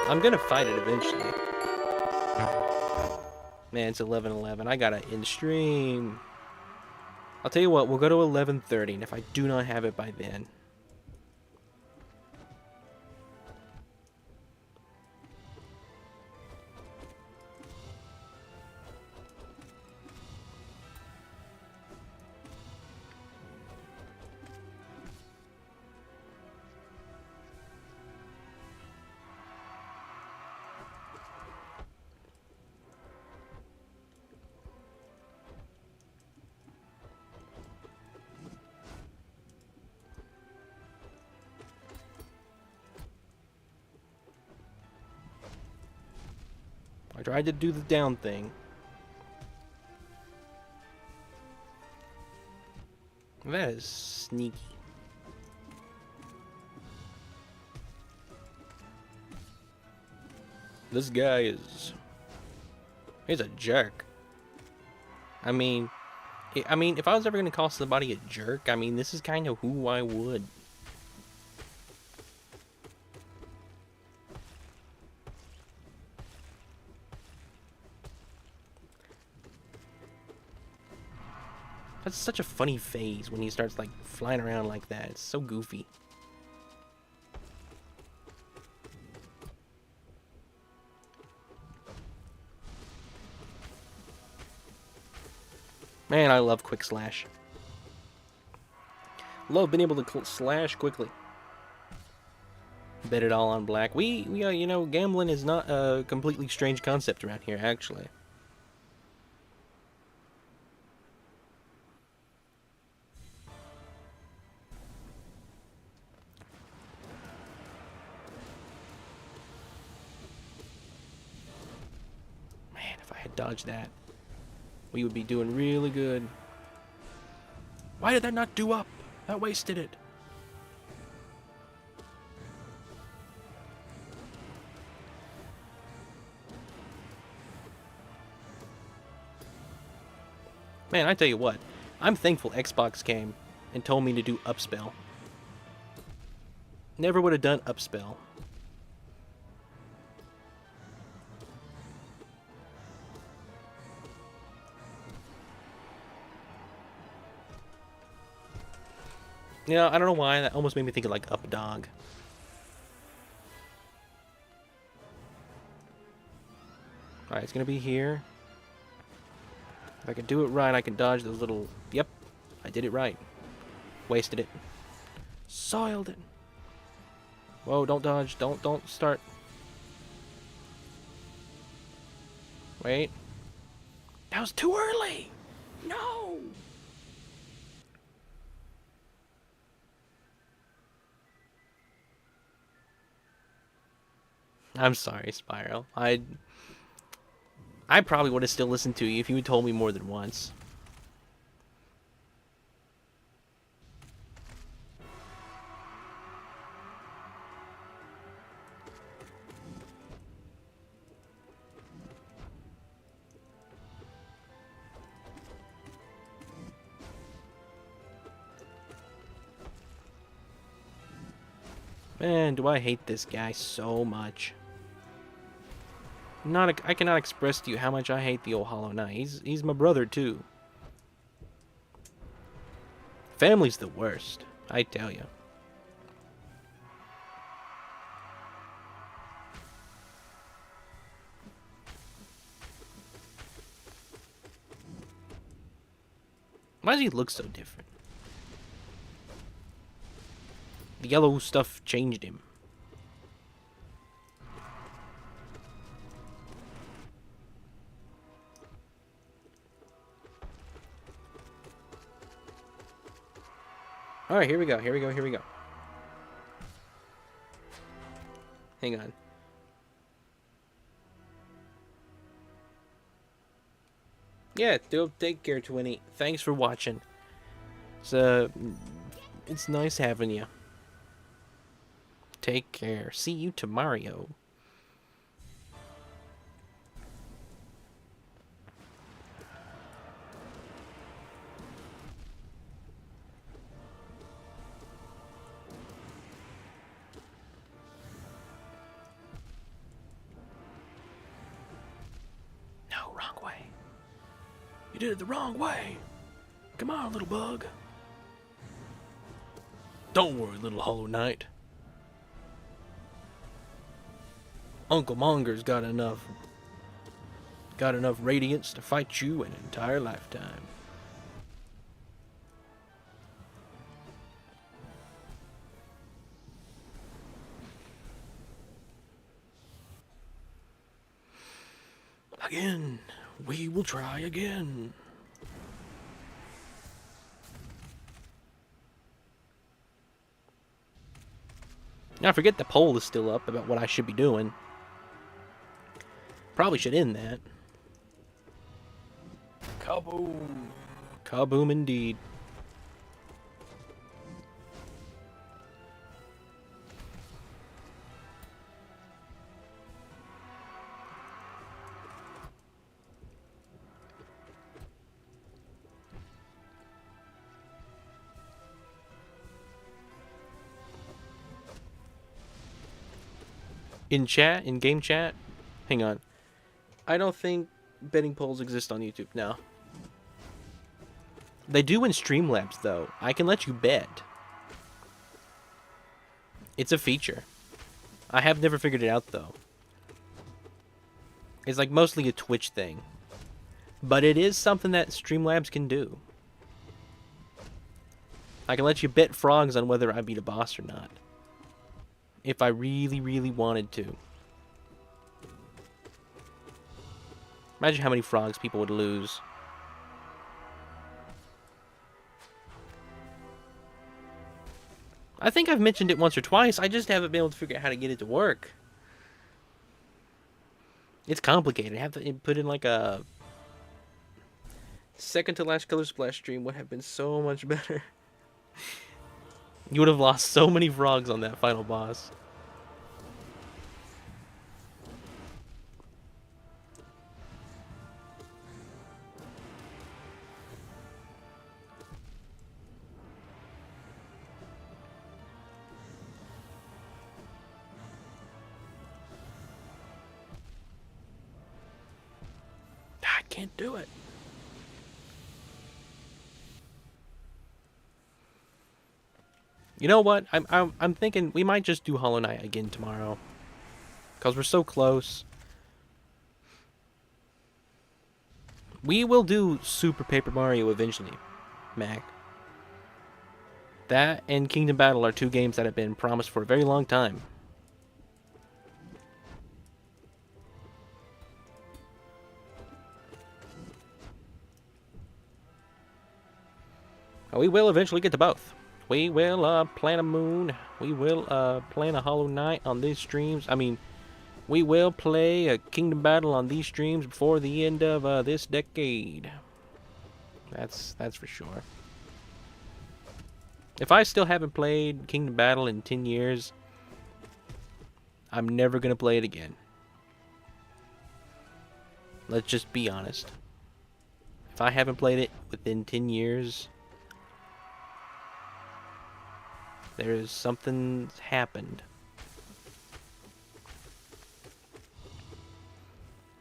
I'm gonna fight it eventually. Man, it's 11:11. I gotta end stream. I'll tell you what, we'll go to 11:30, and if I do not have it by then... I tried to do the down thing. That is sneaky. This guy is... He's a jerk. I mean, if I was ever going to call somebody a jerk, I mean, this is kind of who I would. That's such a funny phase when he starts, like, flying around like that. It's so goofy. Man, I love quick slash. Love being able to slash quickly. Bet it all on black. We you know, gambling is not a completely strange concept around here, actually. Man, if I had dodged that, we would be doing really good. Why did that not do up? That wasted it. Man, I tell you what, I'm thankful Xbox came and told me to do upspell. Never would have done upspell. You know, I don't know why, that almost made me think of like Up Dog. Alright, it's gonna be here. If I can do it right, I can dodge those little... Yep, I did it right. Wasted it. Soiled it. Whoa, don't dodge. Don't start. Wait. That was too early! No! I'm sorry, Spiral. I probably would have still listened to you if you had told me more than once. Man, do I hate this guy so much. I cannot express to you how much I hate the old Hollow Knight. He's my brother too. Family's the worst, I tell you. Why does he look so different? The yellow stuff changed him. Alright, here we go. Hang on. Yeah, take care, Twinny. Thanks for watching. It's nice having you. Take care. See you tomorrow. No, wrong way. You did it the wrong way. Come on, little bug. Don't worry, little Hollow Knight. Uncle Monger's got enough radiance to fight you an entire lifetime. Again, we will try again. Now, I forget the poll is still up about what I should be doing. Probably should end that. Kaboom! Kaboom indeed. In chat, in game chat, hang on. I don't think betting polls exist on YouTube now. They do in Streamlabs, though. I can let you bet. It's a feature. I have never figured it out, though. It's like mostly a Twitch thing. But it is something that Streamlabs can do. I can let you bet frogs on whether I beat a boss or not. If I really, really wanted to. Imagine how many frogs people would lose. I think I've mentioned it once or twice. I just haven't been able to figure out how to get it to work. It's complicated. I have to put in like a second to last Color Splash stream would have been so much better. You would have lost so many frogs on that final boss. I can't do it. You know what? I'm thinking we might just do Hollow Knight again tomorrow, cause we're so close. We will do Super Paper Mario eventually, Mac. That and Kingdom Battle are two games that have been promised for a very long time. We will eventually get to both. We will plan a moon. We will plan a Hollow Knight on these streams. I mean, we will play a Kingdom Battle on these streams before the end of this decade. That's for sure. If I still haven't played Kingdom Battle in 10 years, I'm never going to play it again. Let's just be honest. If I haven't played it within 10 years... there's something's happened.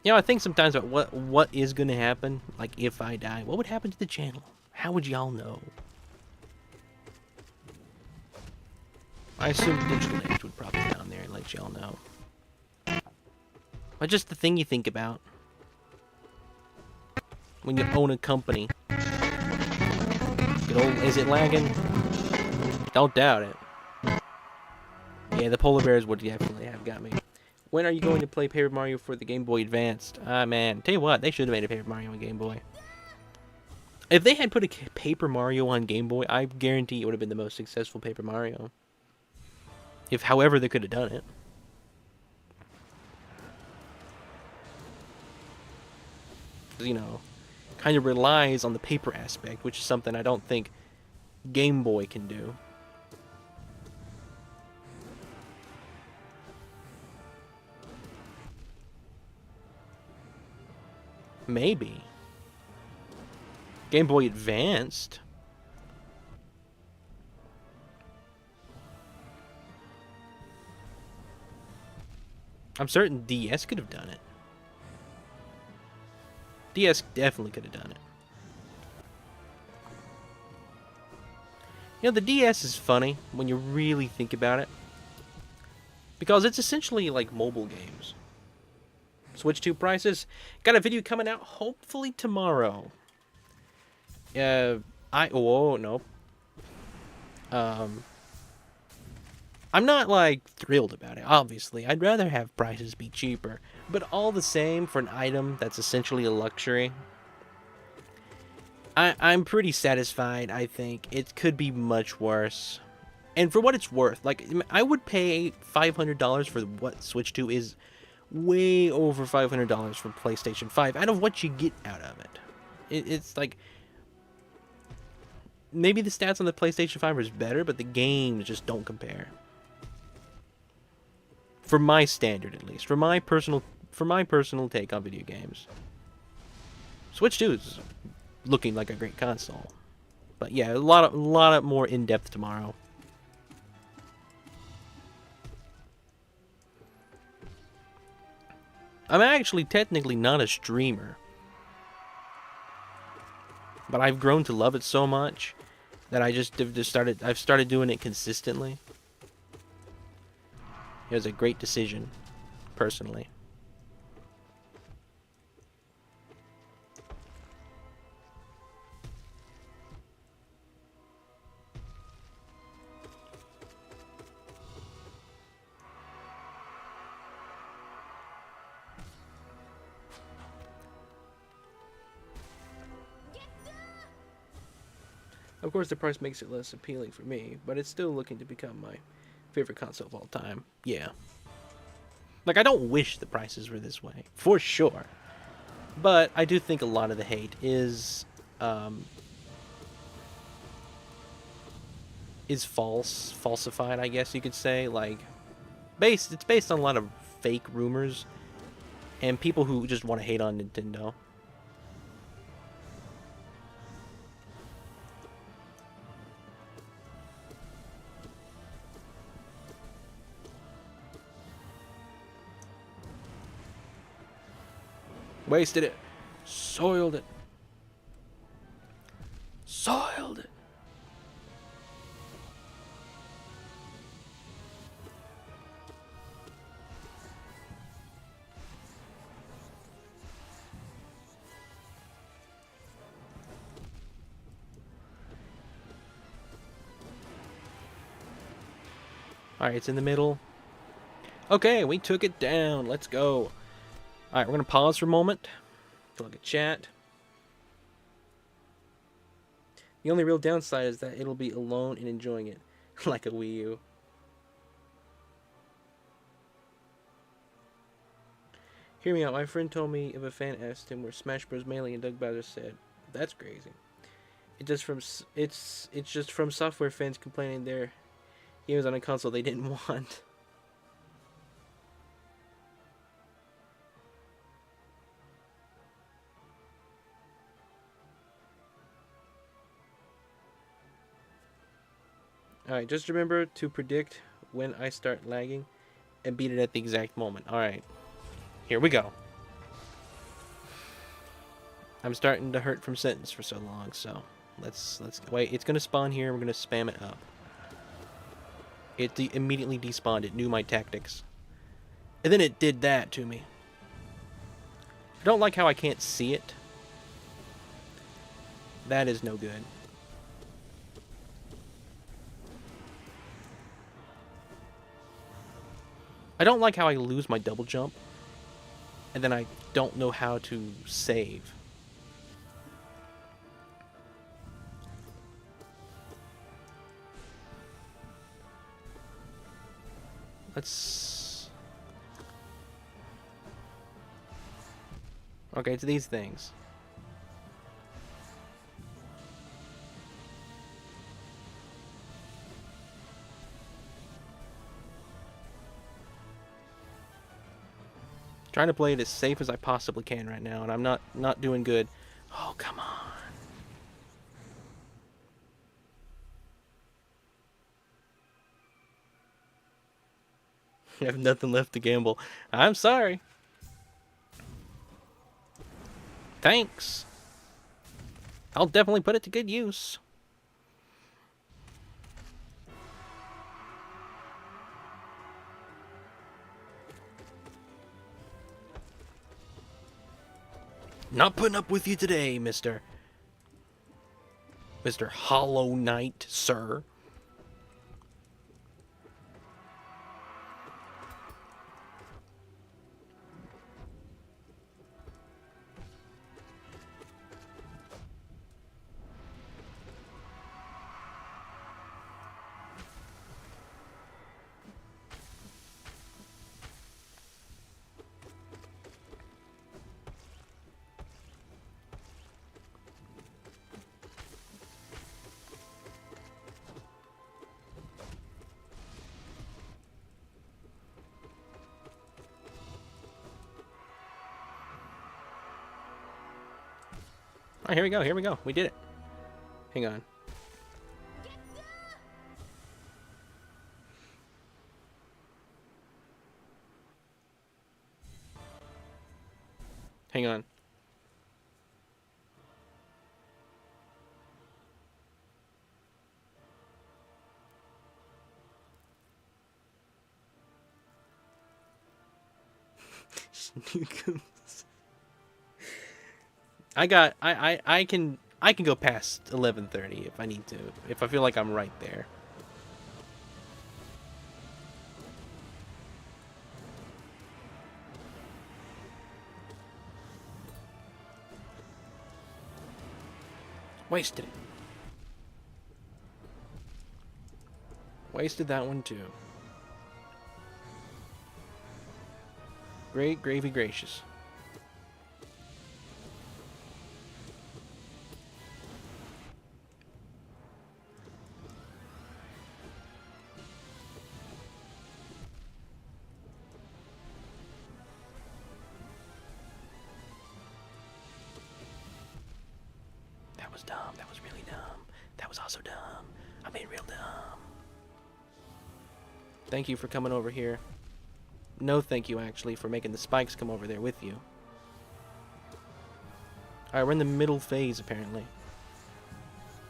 You know, I think sometimes about what is going to happen. Like, if I die, what would happen to the channel? How would y'all know? I assume Digital Age would probably be down there and let y'all know. But just the thing you think about when you own a company. Good old, is it lagging? Don't doubt it. Yeah, the polar bears would definitely have got me. When are you going to play Paper Mario for the Game Boy Advanced? Ah, man. Tell you what, they should have made a Paper Mario on Game Boy. If they had put a Paper Mario on Game Boy, I guarantee it would have been the most successful Paper Mario. If, however, they could have done it. You know, kind of relies on the paper aspect, which is something I don't think Game Boy can do. Maybe. Game Boy Advanced. I'm certain DS could have done it. DS definitely could have done it. You know, the DS is funny when you really think about it. Because it's essentially like mobile games. Switch 2 prices. Got a video coming out hopefully tomorrow. No. I'm not like thrilled about it, obviously. I'd rather have prices be cheaper. But all the same, for an item that's essentially a luxury, I'm pretty satisfied, I think. It could be much worse. And for what it's worth, like, I would pay $500 for what Switch 2 is way over $500 for PlayStation 5 out of what you get out of it. It's like, maybe the stats on the PlayStation 5 is better, but the games just don't compare. For my standard, at least. For my personal take on video games. Switch 2 is looking like a great console. But yeah, a lot of more in-depth tomorrow. I'm actually technically not a streamer. But I've grown to love it so much that I've started doing it consistently. It was a great decision, personally. Of course, the price makes it less appealing for me, but it's still looking to become my favorite console of all time. Yeah. Like, I don't wish the prices were this way, for sure. But I do think a lot of the hate is falsified, I guess you could say. Like, it's based on a lot of fake rumors and people who just want to hate on Nintendo. Wasted it. Soiled it. Soiled it. Alright, it's in the middle. Okay, we took it down. Let's go. Alright, we're going to pause for a moment to look at chat. The only real downside is that it'll be alone and enjoying it, like a Wii U. Hear me out. My friend told me if a fan asked him where Smash Bros. Melee and Doug Bowser said, "That's crazy." It's just from software fans complaining their games on a console they didn't want. Alright, just remember to predict when I start lagging and beat it at the exact moment. Alright, here we go. I'm starting to hurt from sentence for so long, so let's wait. It's gonna spawn here. We're gonna spam it up. It immediately despawned. It knew my tactics, and then it did that to me. I don't like how I can't see it. That is no good. I don't like how I lose my double jump, and then I don't know how to save. Let's... Okay, it's these things. Trying to play it as safe as I possibly can right now, and I'm not doing good. Oh, come on. I have nothing left to gamble. I'm sorry. Thanks. I'll definitely put it to good use. Not putting up with you today, Mr. Hollow Knight, sir. Alright, here we go, here we go. We did it. Hang on. Hang on. Snookums. I can go past 11:30 if I need to. If I feel like I'm right there. Wasted it. Wasted that one too. Great gravy gracious. That was dumb. That was really dumb. That was also dumb. I mean, real dumb. Thank you for coming over here. No thank you, actually, for making the spikes come over there with you. Alright, we're in the middle phase, apparently.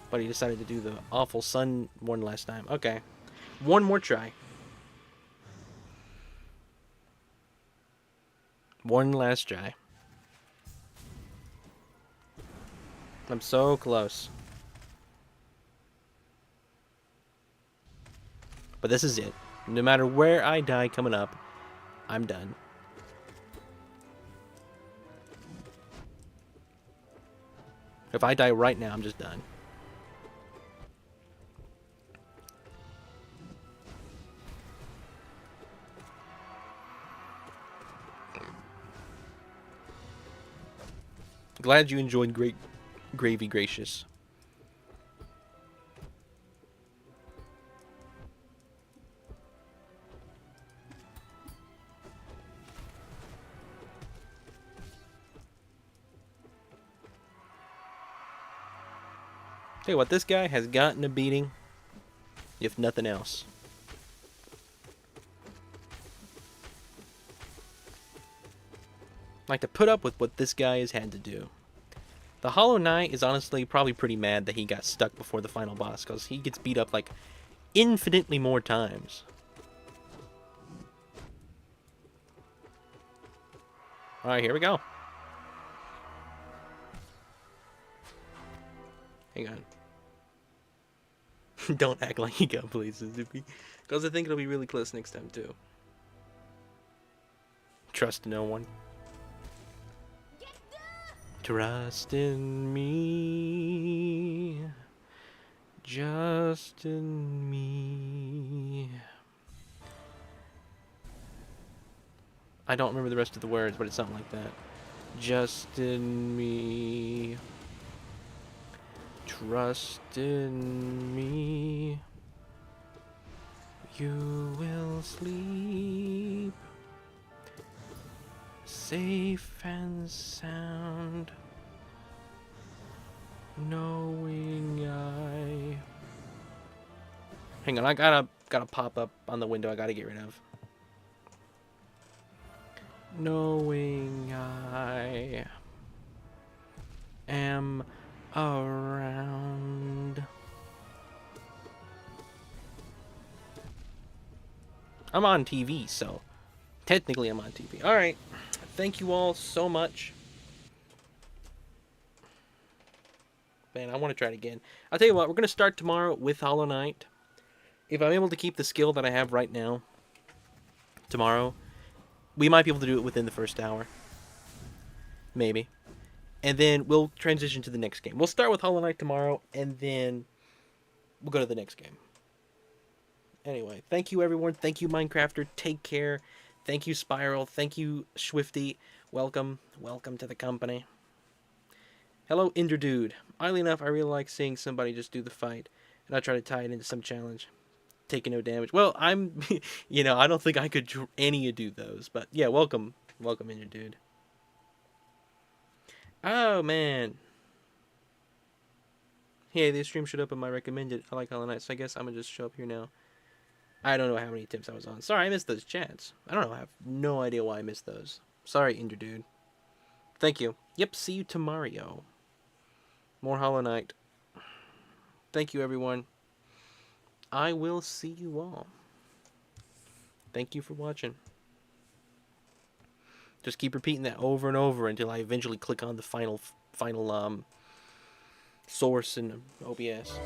But he decided to do the awful sun one last time. Okay. One more try. One last try. I'm so close. But this is it. No matter where I die coming up, I'm done. If I die right now, I'm just done. Glad you enjoyed Great Gravy Gracious. Tell you what, this guy has gotten a beating, if nothing else. Like to put up with what this guy has had to do. The Hollow Knight is honestly probably pretty mad that he got stuck before the final boss, because he gets beat up like infinitely more times. Alright, here we go. Hang on. Don't act like you got places, because I think it'll be really close next time too. Trust no one. Trust in me, just in me. I don't remember the rest of the words, but it's something like that. Just in me. Trust in me. You will sleep safe and sound, knowing I... Hang on, I gotta pop up on the window I gotta get rid of. Knowing I am around. I'm on TV, so technically I'm on TV. Alright. Thank you all so much. Man, I want to try it again. I'll tell you what, we're going to start tomorrow with Hollow Knight. If I'm able to keep the skill that I have right now tomorrow, we might be able to do it within the first hour. Maybe. And then we'll transition to the next game. We'll start with Hollow Knight tomorrow, and then we'll go to the next game. Anyway, thank you everyone. Thank you Minecrafter. Take care. Thank you Spiral. Thank you Swifty. Welcome. Welcome to the company. Hello Ender Dude. Oddly enough, I really like seeing somebody just do the fight, and I try to tie it into some challenge. Taking no damage. Well, I'm, you know, I don't think I could do those, but yeah, welcome. Welcome Ender Dude. Oh man. Hey, this stream showed up in my recommended. I like Hollow Knight, so I guess I'm gonna just show up here now. I don't know how many attempts I was on. Sorry, I missed those chats. I don't know. I have no idea why I missed those. Sorry, Inder Dude. Thank you. Yep, see you tomorrow. More Hollow Knight. Thank you, everyone. I will see you all. Thank you for watching. Just keep repeating that over and over until I eventually click on the final source in OBS.